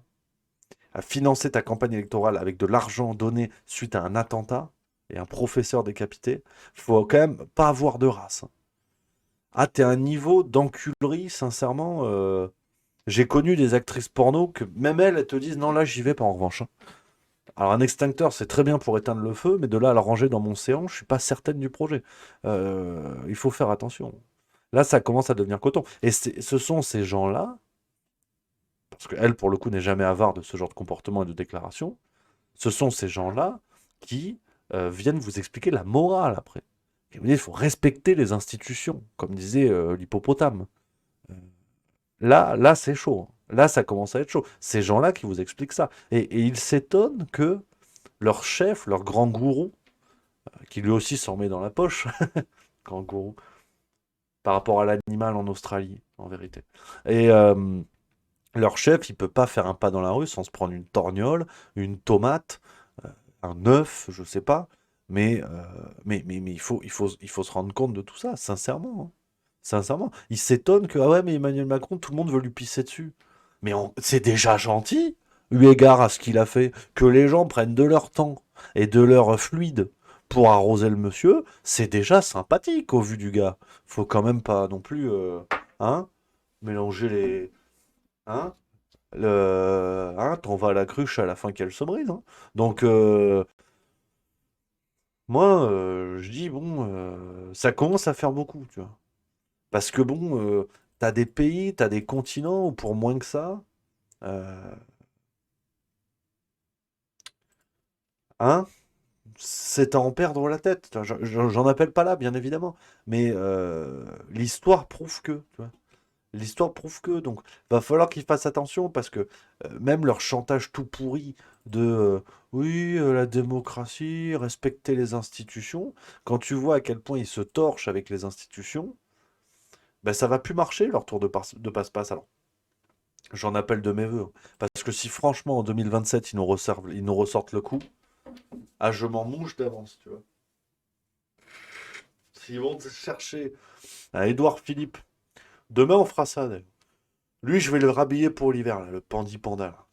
À financer ta campagne électorale avec de l'argent donné suite à un attentat et un professeur décapité, faut quand même pas avoir de race, hein. Ah, t'es à un niveau d'enculerie, sincèrement. J'ai connu des actrices porno que même elles te disent non, là, j'y vais pas en revanche, hein. Alors, un extincteur, c'est très bien pour éteindre le feu, mais de là à le ranger dans mon séant, je suis pas certaine du projet. Il faut faire attention. Là, ça commence à devenir coton. Et ce sont ces gens-là, parce qu'elle, pour le coup, n'est jamais avare de ce genre de comportement et de déclaration, ce sont ces gens-là qui viennent vous expliquer la morale après. Et vous dites, il faut respecter les institutions, comme disait l'hippopotame. Euh, là, c'est chaud, hein. Là, ça commence à être chaud. Ces gens-là qui vous expliquent ça. Et ils s'étonnent que leur chef, leur grand gourou, qui lui aussi s'en met dans la poche, grand gourou, par rapport à l'animal en Australie, en vérité. Et leur chef, il peut pas faire un pas dans la rue sans se prendre une torgnole, une tomate, un œuf, je sais pas. Mais il faut se rendre compte de tout ça, sincèrement, hein. Sincèrement. Il s'étonne que, ah ouais, mais Emmanuel Macron, tout le monde veut lui pisser dessus. Mais c'est déjà gentil, eu égard à ce qu'il a fait, que les gens prennent de leur temps et de leur fluide pour arroser le monsieur, c'est déjà sympathique au vu du gars. Faut quand même pas non plus, hein, mélanger les, hein, t'en vas à la cruche à la fin qu'elle se brise, hein. Donc, moi, je dis, bon, ça commence à faire beaucoup, tu vois. Parce que bon, t'as des pays, t'as des continents où pour moins que ça, euh, hein, c'est à en perdre la tête. Tu vois. J'en appelle pas là, bien évidemment. Mais l'histoire prouve que, tu vois. L'histoire prouve que, donc, va falloir qu'ils fassent attention parce que même leur chantage tout pourri de oui, la démocratie, respecter les institutions, quand tu vois à quel point ils se torchent avec les institutions, ben ça va plus marcher leur tour de passe-passe. Alors, j'en appelle de mes voeux, hein. Parce que si franchement en 2027 ils nous ressortent le coup, ah, je m'en mouche d'avance, tu vois. S'ils vont chercher un Édouard Philippe, demain on fera ça d'ailleurs. Lui, je vais le rhabiller pour l'hiver, là, le Pandi Panda, là.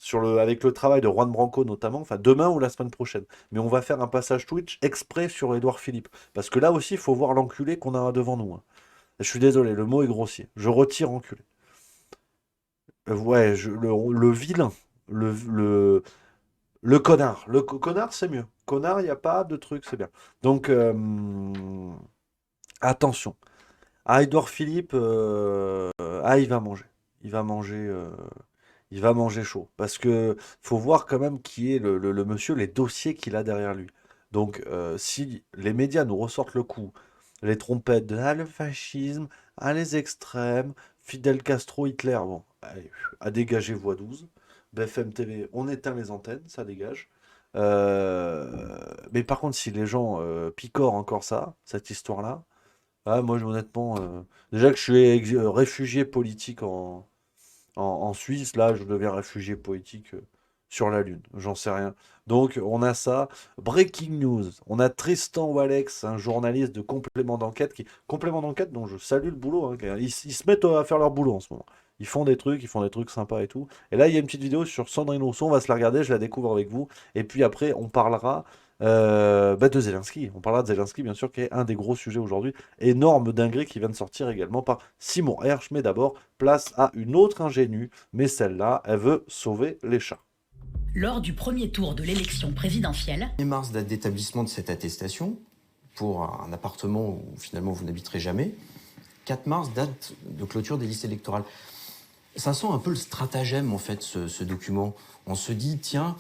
Avec le travail de Juan Branco notamment, enfin demain ou la semaine prochaine. Mais on va faire un passage Twitch exprès sur Édouard Philippe. Parce que là aussi, il faut voir l'enculé qu'on a devant nous, hein. Je suis désolé, le mot est grossier. Je retire enculé. Ouais, le vilain. Le connard. Connard, c'est mieux. Connard, il n'y a pas de truc, c'est bien. Donc, attention. Ah, Édouard Philippe, il va manger. Il va manger, il va manger chaud. Parce que faut voir quand même qui est le monsieur, les dossiers qu'il a derrière lui. Donc, si les médias nous ressortent le coup, les trompettes de le fascisme, les extrêmes, Fidel Castro, Hitler, bon, allez, à dégager voix 12. BFM TV, on éteint les antennes, ça dégage. Mais par contre, si les gens picorent encore ça, cette histoire-là, ah, moi, honnêtement, déjà que je suis réfugié politique en Suisse, là, je deviens réfugié politique sur la Lune. J'en sais rien. Donc, on a ça. Breaking news. On a Tristan Walex, un journaliste de complément d'enquête, complément d'enquête dont je salue le boulot, hein. Ils se mettent à faire leur boulot en ce moment. Ils font des trucs sympas et tout. Et là, il y a une petite vidéo sur Sandrine Rousseau. On va se la regarder, je la découvre avec vous. Et puis après, on parlera de Zelensky. On parlera de Zelensky, bien sûr, qui est un des gros sujets aujourd'hui. Énorme dinguerie qui vient de sortir également par Simon Hersch. Mais d'abord, place à une autre ingénue. Mais celle-là, elle veut sauver les chats. lors du premier tour de l'élection présidentielle. 1er mars, date d'établissement de cette attestation pour un appartement où finalement vous n'habiterez jamais. 4 mars, date de clôture des listes électorales. Ça sent un peu le stratagème en fait, ce document. On se dit, tiens,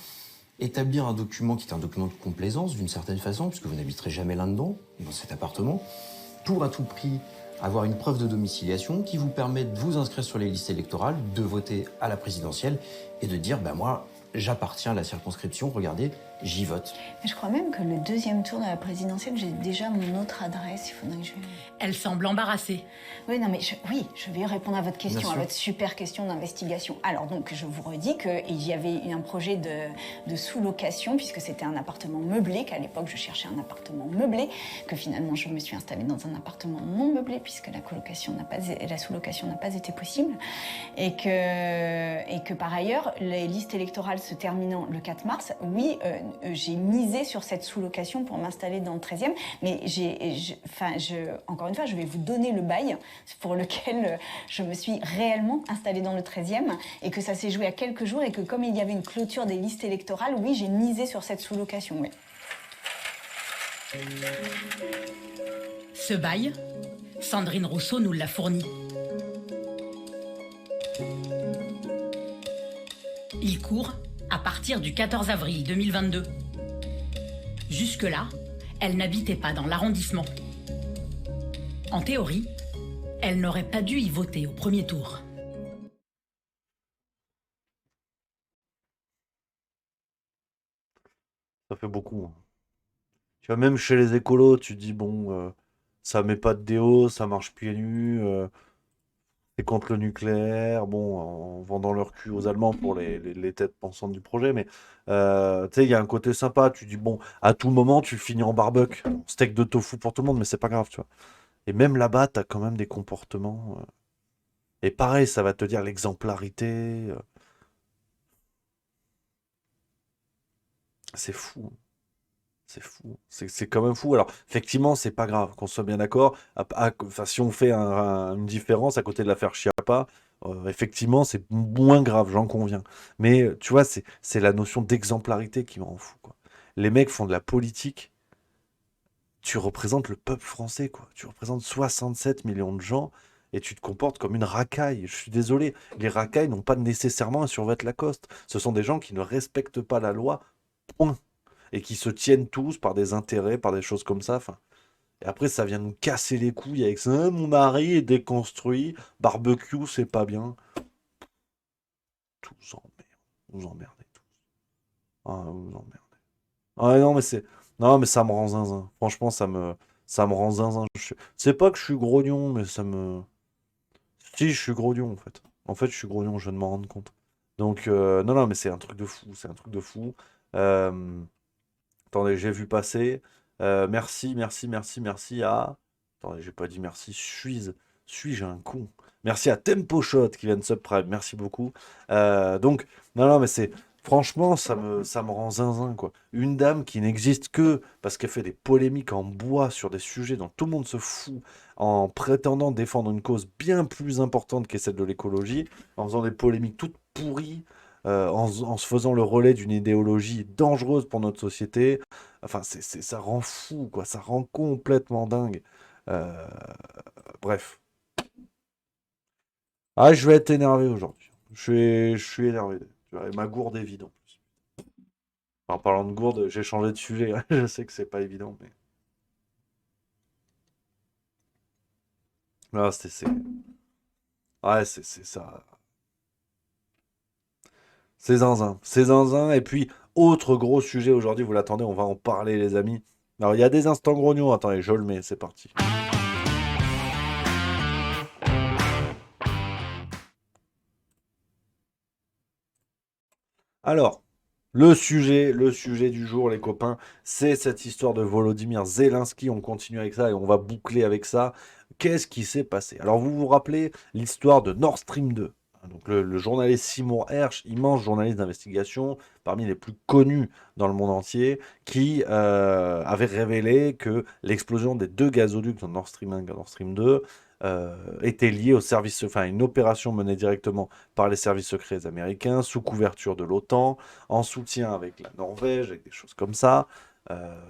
établir un document qui est un document de complaisance d'une certaine façon, puisque vous n'habiterez jamais là-dedans, dans cet appartement, pour à tout prix avoir une preuve de domiciliation qui vous permet de vous inscrire sur les listes électorales, de voter à la présidentielle et de dire, moi, j'appartiens à la circonscription, regardez, j'y vote. Mais je crois même que le deuxième tour de la présidentielle, j'ai déjà mon autre adresse, il faudrait que je... Elle semble embarrassée. Oui, non, mais je vais répondre à votre question, à votre super question d'investigation. Alors donc, je vous redis qu'il y avait un projet de sous-location, puisque c'était un appartement meublé, qu'à l'époque, je cherchais un appartement meublé, que finalement, je me suis installée dans un appartement non meublé, puisque la sous-location n'a pas été possible, et que par ailleurs, les listes électorales se terminant le 4 mars, oui, j'ai misé sur cette sous-location pour m'installer dans le 13e, mais encore une fois, je vais vous donner le bail pour lequel je me suis réellement installée dans le 13e et que ça s'est joué à quelques jours et que comme il y avait une clôture des listes électorales, oui, j'ai misé sur cette sous-location, oui. Ce bail, Sandrine Rousseau nous l'a fourni. Il court à partir du 14 avril 2022. Jusque-là, elle n'habitait pas dans l'arrondissement. En théorie, elle n'aurait pas dû y voter au premier tour. Ça fait beaucoup. Tu vois, même chez les écolos, tu dis, ça met pas de déo, ça marche pieds nus, c'est contre le nucléaire, en vendant leur cul aux Allemands pour les têtes pensantes du projet, mais tu sais, il y a un côté sympa, tu dis, à tout moment, tu finis en barbecue, steak de tofu pour tout le monde, mais c'est pas grave, tu vois. Et même là-bas, tu as quand même des comportements. Et pareil, ça va te dire l'exemplarité. C'est fou. C'est fou. C'est quand même fou. Alors, effectivement, c'est pas grave, qu'on soit bien d'accord. Si on fait une différence à côté de l'affaire Chiappa, effectivement, c'est moins grave, j'en conviens. Mais tu vois, c'est la notion d'exemplarité qui me rend fou, quoi. Les mecs font de la politique. Tu représentes le peuple français, quoi. Tu représentes 67 millions de gens et tu te comportes comme une racaille. Je suis désolé, les racailles n'ont pas nécessairement un survêt Lacoste. Ce sont des gens qui ne respectent pas la loi, point. Et qui se tiennent tous par des intérêts, par des choses comme ça. Enfin, et après, ça vient nous casser les couilles avec ça. Ah, mon mari est déconstruit, barbecue, c'est pas bien. Tous vous emmerdez tous. Ah, vous emmerdez. Ah non, mais c'est... Non, mais ça me rend zinzin. Franchement, ça me rend zinzin. C'est pas que je suis grognon, mais ça me... Si, je suis grognon, en fait. En fait, je suis grognon, je viens de m'en rendre compte. Donc, non, mais c'est un truc de fou. C'est un truc de fou. Attendez, j'ai vu passer. Merci à... Attendez, j'ai pas dit merci. Suis-je un con? Merci à Temposhot qui vient de subprime. Merci beaucoup. Donc, non, mais c'est... Franchement, ça me rend zinzin, quoi. Une dame qui n'existe que parce qu'elle fait des polémiques en bois sur des sujets dont tout le monde se fout, en prétendant défendre une cause bien plus importante qu'est celle de l'écologie, en faisant des polémiques toutes pourries, en se faisant le relais d'une idéologie dangereuse pour notre société. Enfin, ça rend fou, quoi. Ça rend complètement dingue. Bref. Ah, je vais être énervé aujourd'hui. Je suis énervé. Et ma gourde est vide en plus. En parlant de gourde, j'ai changé de sujet. Je sais que c'est pas évident, mais. Ah, c'est. Ouais, c'est ça. C'est zinzin. C'est zinzin. Et puis, autre gros sujet aujourd'hui, vous l'attendez, on va en parler, les amis. Alors, il y a des instants grognons. Attendez, je le mets, c'est parti. Alors, le sujet du jour, les copains, c'est cette histoire de Volodymyr Zelensky. On continue avec ça et on va boucler avec ça. Qu'est-ce qui s'est passé? Alors, vous vous rappelez l'histoire de Nord Stream 2. Donc, le journaliste Simon Hersh, immense journaliste d'investigation, parmi les plus connus dans le monde entier, qui avait révélé que l'explosion des deux gazoducs dans Nord Stream 1 et Nord Stream 2 était liée au service, enfin une opération menée directement par les services secrets américains, sous couverture de l'OTAN, en soutien avec la Norvège, avec des choses comme ça.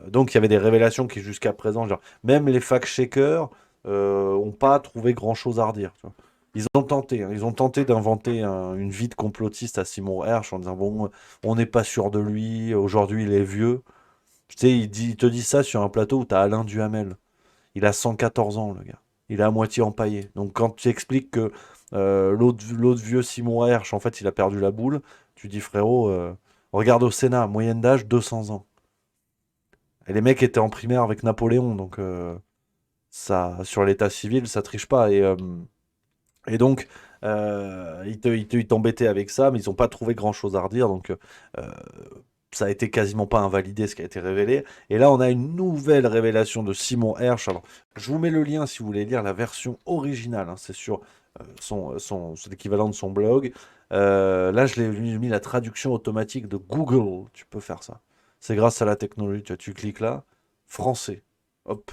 Donc il y avait des révélations qui jusqu'à présent, genre, même les fact-checkers n'ont pas trouvé grand-chose à redire. Tu vois. Ils ont tenté d'inventer une vie de complotiste à Simon Hersh en disant bon, on n'est pas sûr de lui, aujourd'hui il est vieux. Tu sais, il te dit ça sur un plateau où tu as Alain Duhamel. Il a 114 ans, le gars. Il est à moitié empaillé. Donc quand tu expliques que l'autre vieux Simon Hersh, en fait, il a perdu la boule, tu dis frérot, regarde au Sénat, moyenne d'âge 200 ans. Et les mecs étaient en primaire avec Napoléon, donc ça, sur l'état civil, ça triche pas. Et donc, ils t'embêtaient avec ça, mais ils n'ont pas trouvé grand-chose à redire, donc ça a été quasiment pas invalidé ce qui a été révélé. Et là, on a une nouvelle révélation de Simon Hersh. Alors, je vous mets le lien si vous voulez lire la version originale, hein, c'est sur c'est l'équivalent de son blog. Là, je l'ai mis la traduction automatique de Google, tu peux faire ça. C'est grâce à la technologie, tu cliques là, français, hop,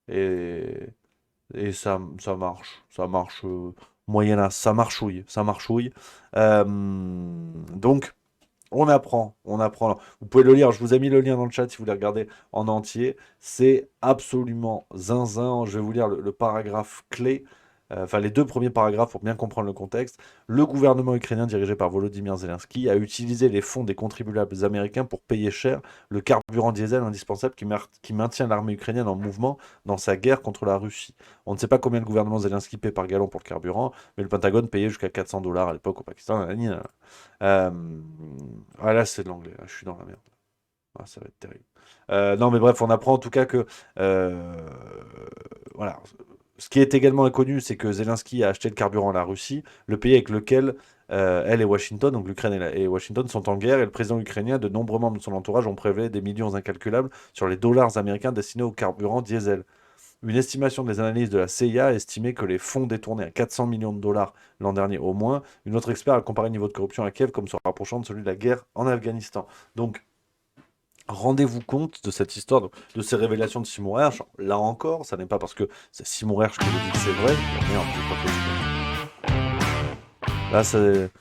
et, ça marche moyenne, ça marchouille. Donc, on apprend. Vous pouvez le lire, je vous ai mis le lien dans le chat si vous voulez regarder en entier. C'est absolument zinzin. Je vais vous lire le paragraphe clé. Enfin, les deux premiers paragraphes pour bien comprendre le contexte. Le gouvernement ukrainien dirigé par Volodymyr Zelensky a utilisé les fonds des contribuables américains pour payer cher le carburant diesel indispensable qui maintient l'armée ukrainienne en mouvement dans sa guerre contre la Russie. On ne sait pas combien le gouvernement Zelensky paie par gallon pour le carburant, mais le Pentagone payait jusqu'à 400 $ à l'époque au Pakistan. Là, c'est de l'anglais. Je suis dans la merde. Ça va être terrible. Non, mais bref, on apprend en tout cas que... voilà. Ce qui est également inconnu, c'est que Zelensky a acheté le carburant à la Russie, le pays avec lequel elle et Washington, donc l'Ukraine et Washington, sont en guerre, et le président ukrainien, de nombreux membres de son entourage ont prélevé des millions incalculables sur les dollars américains destinés au carburant diesel. Une estimation des analyses de la CIA a estimé que les fonds détournés à 400 millions de dollars l'an dernier au moins. Une autre expert a comparé le niveau de corruption à Kiev comme se rapprochant de celui de la guerre en Afghanistan. Donc, rendez-vous compte de cette histoire, de ces révélations de Simon Hersh. Là encore, ça n'est pas parce que c'est Simon Hersh qui le dit que c'est vrai. Merde, j'ai pas fait.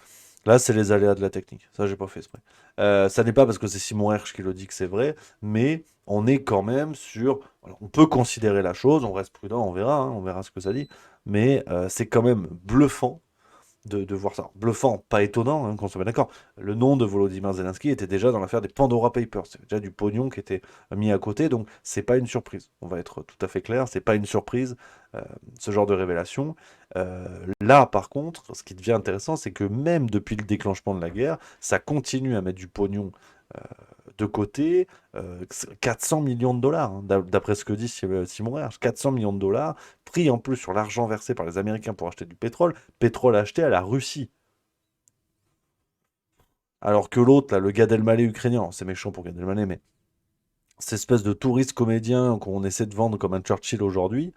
Là, c'est les aléas de la technique. Ça, j'ai pas fait exprès. Ça n'est pas parce que c'est Simon Hersh qui le dit que c'est vrai, mais on est quand même sur... Alors, on peut considérer la chose, on reste prudent, on verra ce que ça dit, mais c'est quand même bluffant de voir ça. Bluffant, pas étonnant, qu'on soit bien d'accord. Le nom de Volodymyr Zelensky était déjà dans l'affaire des Pandora Papers. C'est déjà du pognon qui était mis à côté, donc c'est pas une surprise. On va être tout à fait clair, c'est pas une surprise, ce genre de révélation. Là, par contre, ce qui devient intéressant, c'est que même depuis le déclenchement de la guerre, ça continue à mettre du pognon de côté, 400 millions de dollars, hein, d'après ce que dit Simon Hersh, 400 millions de dollars, pris en plus sur l'argent versé par les Américains pour acheter du pétrole acheté à la Russie. Alors que l'autre, là, le Gad Elmaleh ukrainien, c'est méchant pour Gad Elmaleh, mais cette espèce de touriste comédien qu'on essaie de vendre comme un Churchill aujourd'hui,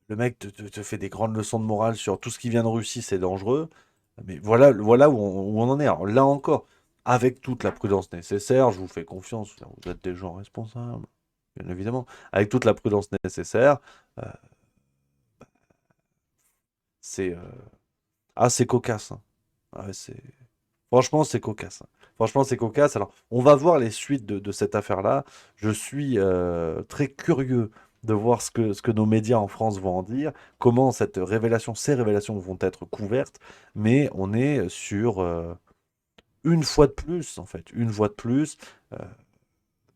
le mec te fait des grandes leçons de morale sur tout ce qui vient de Russie, c'est dangereux. Mais voilà où on en est. Alors, là encore, avec toute la prudence nécessaire, je vous fais confiance, vous êtes des gens responsables, bien évidemment, avec toute la prudence nécessaire, c'est cocasse. Hein. Franchement, c'est cocasse. Franchement, c'est cocasse. Alors, on va voir les suites de cette affaire-là. Je suis très curieux de voir ce que nos médias en France vont en dire, comment ces révélations vont être couvertes, mais on est sur... une fois de plus,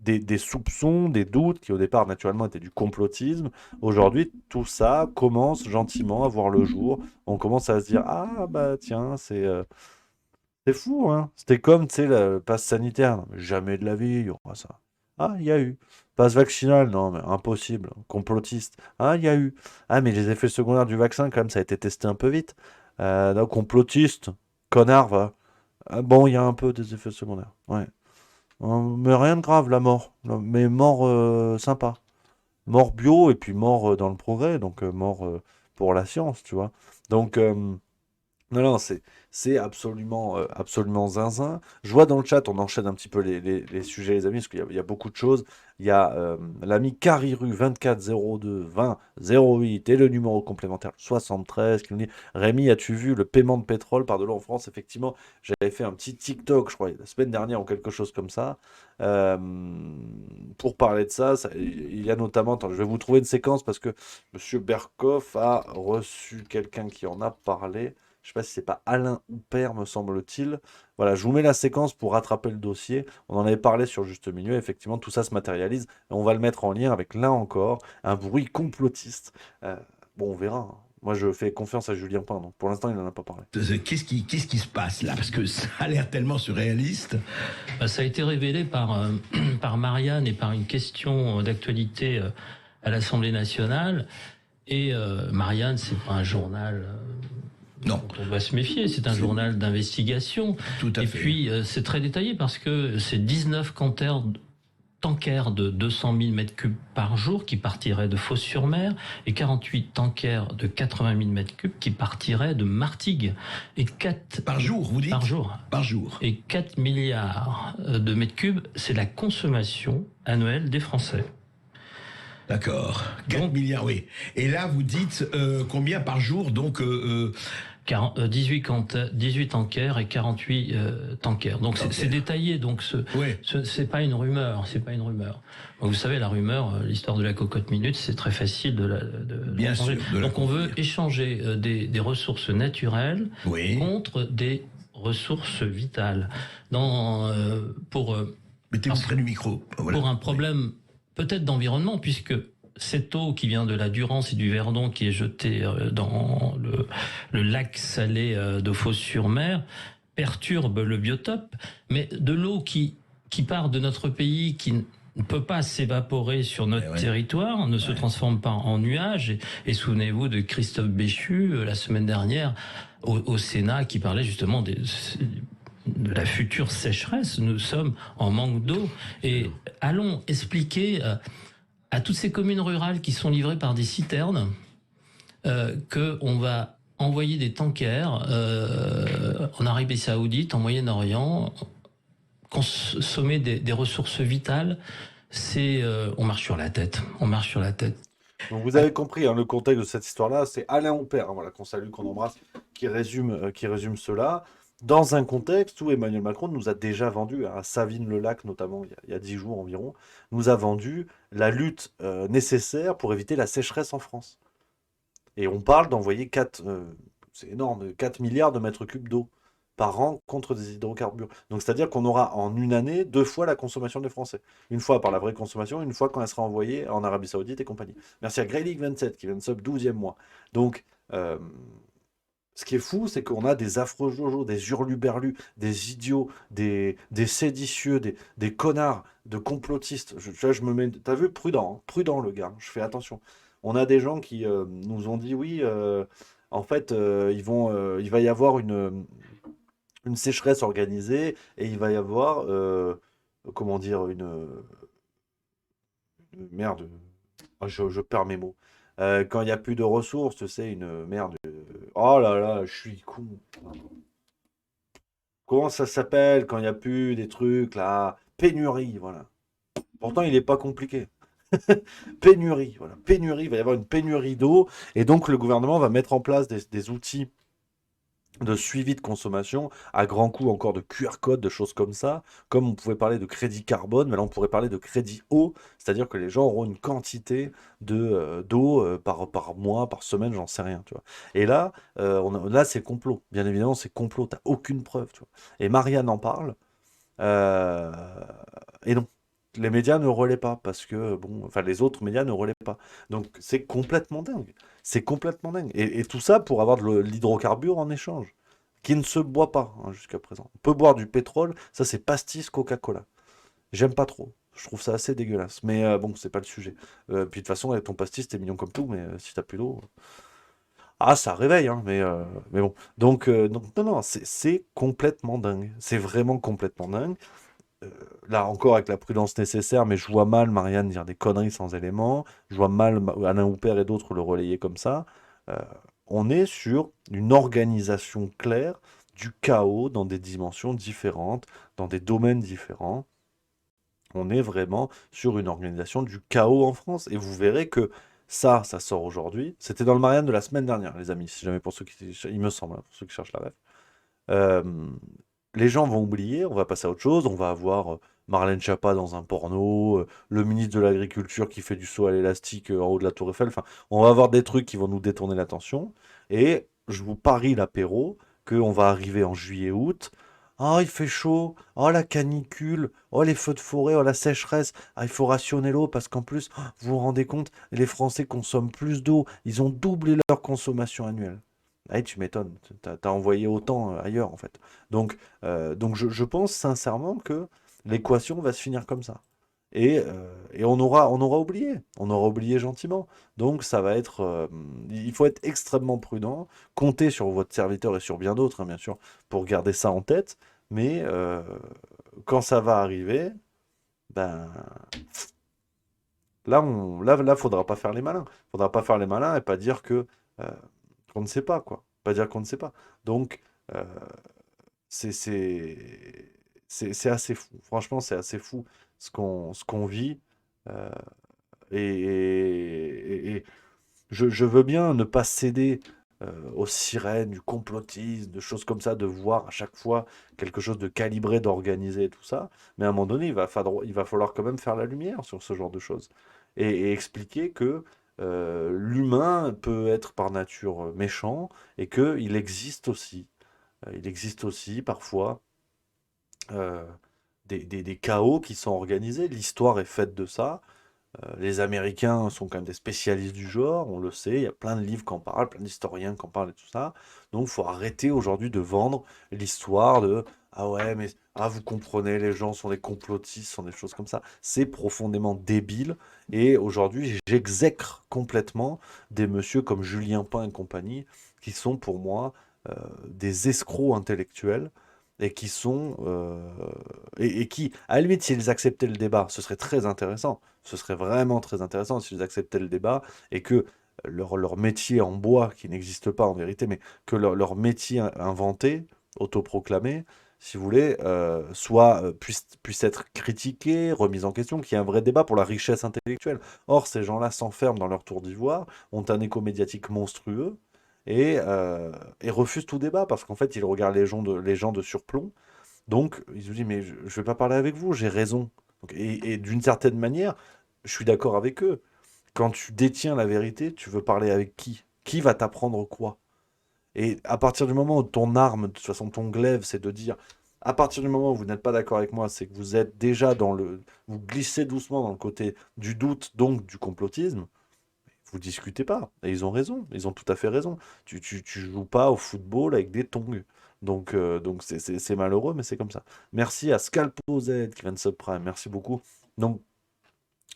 des soupçons, des doutes qui au départ naturellement étaient du complotisme. Aujourd'hui, tout ça commence gentiment à voir le jour. On commence à se dire, ah bah tiens, c'est fou, hein. C'était comme, tu sais, le passe sanitaire. Jamais de la vie, il y aura ça. Ah, il y a eu. Passe vaccinal, non, mais impossible. Complotiste. Ah, il y a eu. Ah, mais les effets secondaires du vaccin, quand même, ça a été testé un peu vite. Non, complotiste. Connard, va. Ah, bon, il y a un peu des effets secondaires. Ouais. Mais rien de grave, la mort. Mais mort sympa. Mort bio et puis mort dans le progrès. Donc mort pour la science, tu vois. Donc Non, non, c'est absolument, absolument zinzin. Je vois dans le chat, on enchaîne un petit peu les sujets, les amis, parce qu'il y a beaucoup de choses. Il y a l'ami Cariru 2402 20 08 et le numéro complémentaire 73 qui nous dit Rémi, as-tu vu le paiement de pétrole par de l'eau en France? Effectivement, j'avais fait un petit TikTok, je crois, la semaine dernière ou quelque chose comme ça, euh, pour parler de ça. Il y a notamment, attends, je vais vous trouver une séquence parce que Monsieur Berkoff a reçu quelqu'un qui en a parlé. Je sais pas si c'est pas Alain Houpert, me semble-t-il. Voilà, je vous mets la séquence pour rattraper le dossier. On en avait parlé sur Juste Milieu. Effectivement, tout ça se matérialise. Et on va le mettre en lien avec, là encore, un bruit complotiste. Bon, on verra, hein. Moi, je fais confiance à Julien Pain. Donc, pour l'instant, il n'en a pas parlé. Qu'est-ce qui se passe là? Parce que ça a l'air tellement surréaliste. Ça a été révélé par, par Marianne et par une question d'actualité à l'Assemblée nationale. Et Marianne, c'est pas un journal... Non. On doit se méfier, c'est un journal d'investigation. Tout à fait. Et puis, c'est très détaillé parce que c'est 19 tankers de 200 000 mètres cubes par jour qui partiraient de Fos-sur-Mer et 48 tankers de 80 000 mètres cubes qui partiraient de Martigues. Et 4... Par jour, vous dites? Par jour. Par jour. Et 4 milliards de mètres cubes, c'est la consommation annuelle des Français. D'accord. 4 milliards, oui. Et là, vous dites combien par jour? Donc, 18 tankers et 48 tankers. Donc c'est détaillé. Donc c'est pas une rumeur. C'est pas une rumeur. Donc, vous savez, la rumeur, l'histoire de la cocotte minute, c'est très facile Bien sûr, donc on veut échanger des ressources naturelles contre des ressources vitales. Mettez-vous près du micro. Voilà. Pour un problème peut-être d'environnement, puisque cette eau qui vient de la Durance et du Verdon qui est jetée dans le lac salé de Fos-sur-Mer perturbe le biotope, mais de l'eau qui part de notre pays, qui ne peut pas s'évaporer sur notre territoire, ne se transforme pas en nuages. Et souvenez-vous de Christophe Béchu la semaine dernière au Sénat qui parlait justement de la future sécheresse. Nous sommes en manque d'eau et allons expliquer à toutes ces communes rurales qui sont livrées par des citernes qu'on va envoyer des tankers en Arabie Saoudite, en Moyen-Orient, consommer des ressources vitales. On marche sur la tête. On marche sur la tête. Donc vous avez compris, hein, le contexte de cette histoire-là, c'est Alain Houpert, hein, voilà, qu'on salue, qu'on embrasse, qui résume cela, dans un contexte où Emmanuel Macron nous a déjà vendu, à Savines-le-Lac notamment, il y a 10 jours environ, nous a vendu la lutte nécessaire pour éviter la sécheresse en France. Et on parle d'envoyer 4 milliards de mètres cubes d'eau par an contre des hydrocarbures. Donc c'est-à-dire qu'on aura en une année 2 fois la consommation des Français. Une fois par la vraie consommation, une fois quand elle sera envoyée en Arabie Saoudite et compagnie. Merci à Greyleague27 qui vient de sub 12e mois. Donc, ce qui est fou, c'est qu'on a des affreux jojo, des hurluberlus, des idiots, des séditieux, des connards, de complotistes. Je me mets... T'as vu, prudent, hein, prudent le gars, je fais attention. On a des gens qui nous ont dit, oui, en fait, il va y avoir une sécheresse organisée et il va y avoir, comment dire, une merde. Ah, je perds mes mots. Quand il n'y a plus de ressources, c'est une merde. Oh là là, je suis con. Comment ça s'appelle quand il n'y a plus des trucs là? Pénurie, voilà. Pourtant, il n'est pas compliqué. Pénurie, voilà. Pénurie, il va y avoir une pénurie d'eau. Et donc, le gouvernement va mettre en place des outils de suivi de consommation, à grands coups encore de QR code, de choses comme ça, comme on pouvait parler de crédit carbone, mais là on pourrait parler de crédit eau, c'est-à-dire que les gens auront une quantité d'eau par mois, par semaine, j'en sais rien, tu vois. Et là, là c'est complot, bien évidemment c'est complot, t'as aucune preuve, tu vois. Et Marianne en parle, et non. Les médias ne relaient pas parce que, bon, enfin, les autres médias ne relaient pas. Donc, c'est complètement dingue. C'est complètement dingue. Et tout ça pour avoir de l'hydrocarbure en échange, qui ne se boit pas hein, jusqu'à présent. On peut boire du pétrole, ça c'est pastis Coca-Cola. J'aime pas trop. Je trouve ça assez dégueulasse. Mais bon, c'est pas le sujet. Puis de toute façon, avec ton pastis, t'es mignon comme tout, mais si t'as plus d'eau. Ah, ça réveille, hein, mais bon. Donc non, c'est complètement dingue. C'est vraiment complètement dingue. Là encore avec la prudence nécessaire, mais je vois mal Marianne dire des conneries sans éléments, je vois mal Alain Houpert et d'autres le relayer comme ça. on est sur une organisation claire du chaos dans des dimensions différentes, dans des domaines différents. On est vraiment sur une organisation du chaos en France. Et vous verrez que ça sort aujourd'hui. C'était dans le Marianne de la semaine dernière, les amis, si jamais pour ceux qui... Il me semble, hein, pour ceux qui cherchent la ref. Les gens vont oublier, on va passer à autre chose, on va avoir Marlène Schiappa dans un porno, le ministre de l'Agriculture qui fait du saut à l'élastique en haut de la Tour Eiffel, enfin, on va avoir des trucs qui vont nous détourner l'attention, et je vous parie l'apéro qu'on va arriver en juillet-août, ah il fait chaud, oh la canicule, oh les feux de forêt, oh la sécheresse, ah il faut rationner l'eau parce qu'en plus, vous vous rendez compte, les Français consomment plus d'eau, ils ont doublé leur consommation annuelle. Ah, tu m'étonnes, t'as envoyé autant ailleurs en fait. Donc je pense sincèrement que l'équation va se finir comme ça. Et on aura oublié gentiment. Donc ça va être, il faut être extrêmement prudent, compter sur votre serviteur et sur bien d'autres, hein, bien sûr, pour garder ça en tête. Mais quand ça va arriver, ben là, faudra pas faire les malins. Faudra pas faire les malins et pas dire que qu'on ne sait pas, quoi. Pas dire qu'on ne sait pas. Donc, c'est assez fou. Franchement, c'est assez fou ce qu'on vit. Et je veux bien ne pas céder aux sirènes, du complotisme, de choses comme ça, de voir à chaque fois quelque chose de calibré, d'organisé, tout ça. Mais à un moment donné, il va falloir quand même faire la lumière sur ce genre de choses. Et expliquer que l'humain peut être par nature méchant et qu'il existe aussi. Il existe aussi parfois des chaos qui sont organisés. L'histoire est faite de ça. Les Américains sont quand même des spécialistes du genre, on le sait, il y a plein de livres qui en parlent, plein d'historiens qui en parlent et tout ça. Donc il faut arrêter aujourd'hui de vendre l'histoire de « Ah ouais, mais vous comprenez, les gens sont des complotistes, sont des choses comme ça ». C'est profondément débile. Et aujourd'hui, j'exècre complètement des messieurs comme Julien Pain et compagnie, qui sont pour moi des escrocs intellectuels, et qui sont et qui, à la limite, s'ils acceptaient le débat, ce serait très intéressant. Ce serait vraiment très intéressant s'ils acceptaient le débat et que leur métier en bois, qui n'existe pas en vérité, mais que leur métier inventé, autoproclamé, si vous voulez, puisse être critiqué, remis en question, qu'il y ait un vrai débat pour la richesse intellectuelle. Or, ces gens-là s'enferment dans leur tour d'ivoire, ont un écho médiatique monstrueux, et refusent tout débat parce qu'en fait ils regardent les gens de surplomb, donc ils se disent mais je vais pas parler avec vous, j'ai raison. Donc, et d'une certaine manière je suis d'accord avec eux. Quand tu détiens la vérité, tu veux parler avec qui va t'apprendre quoi? Et à partir du moment où ton arme, de toute façon ton glaive, c'est de dire à partir du moment où vous n'êtes pas d'accord avec moi, c'est que vous êtes déjà vous glissez doucement dans le côté du doute, donc du complotisme. Vous discutez pas. Et ils ont raison. Ils ont tout à fait raison. Tu joues pas au football avec des tongs. Donc c'est malheureux, mais c'est comme ça. Merci à Scalpo Z qui vient de subprime. Merci beaucoup. Donc,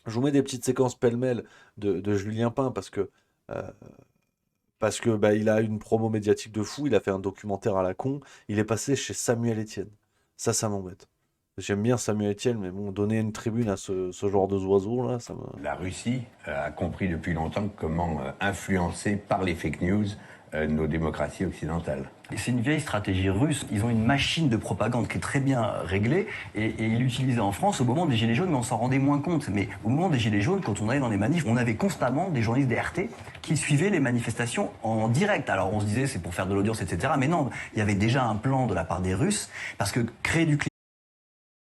je vous mets des petites séquences pêle-mêle de Julien Pain parce que il a une promo médiatique de fou. Il a fait un documentaire à la con. Il est passé chez Samuel Etienne. Ça m'embête. J'aime bien Samuel Etienne, mais bon, donner une tribune à ce genre de oiseaux, là, ça me... La Russie a compris depuis longtemps comment influencer par les fake news nos démocraties occidentales. C'est une vieille stratégie russe. Ils ont une machine de propagande qui est très bien réglée et ils l'utilisaient en France au moment des Gilets jaunes, mais on s'en rendait moins compte. Mais au moment des Gilets jaunes, quand on allait dans les manifs, on avait constamment des journalistes des RT qui suivaient les manifestations en direct. Alors on se disait c'est pour faire de l'audience, etc. Mais non, il y avait déjà un plan de la part des Russes parce que créer du climat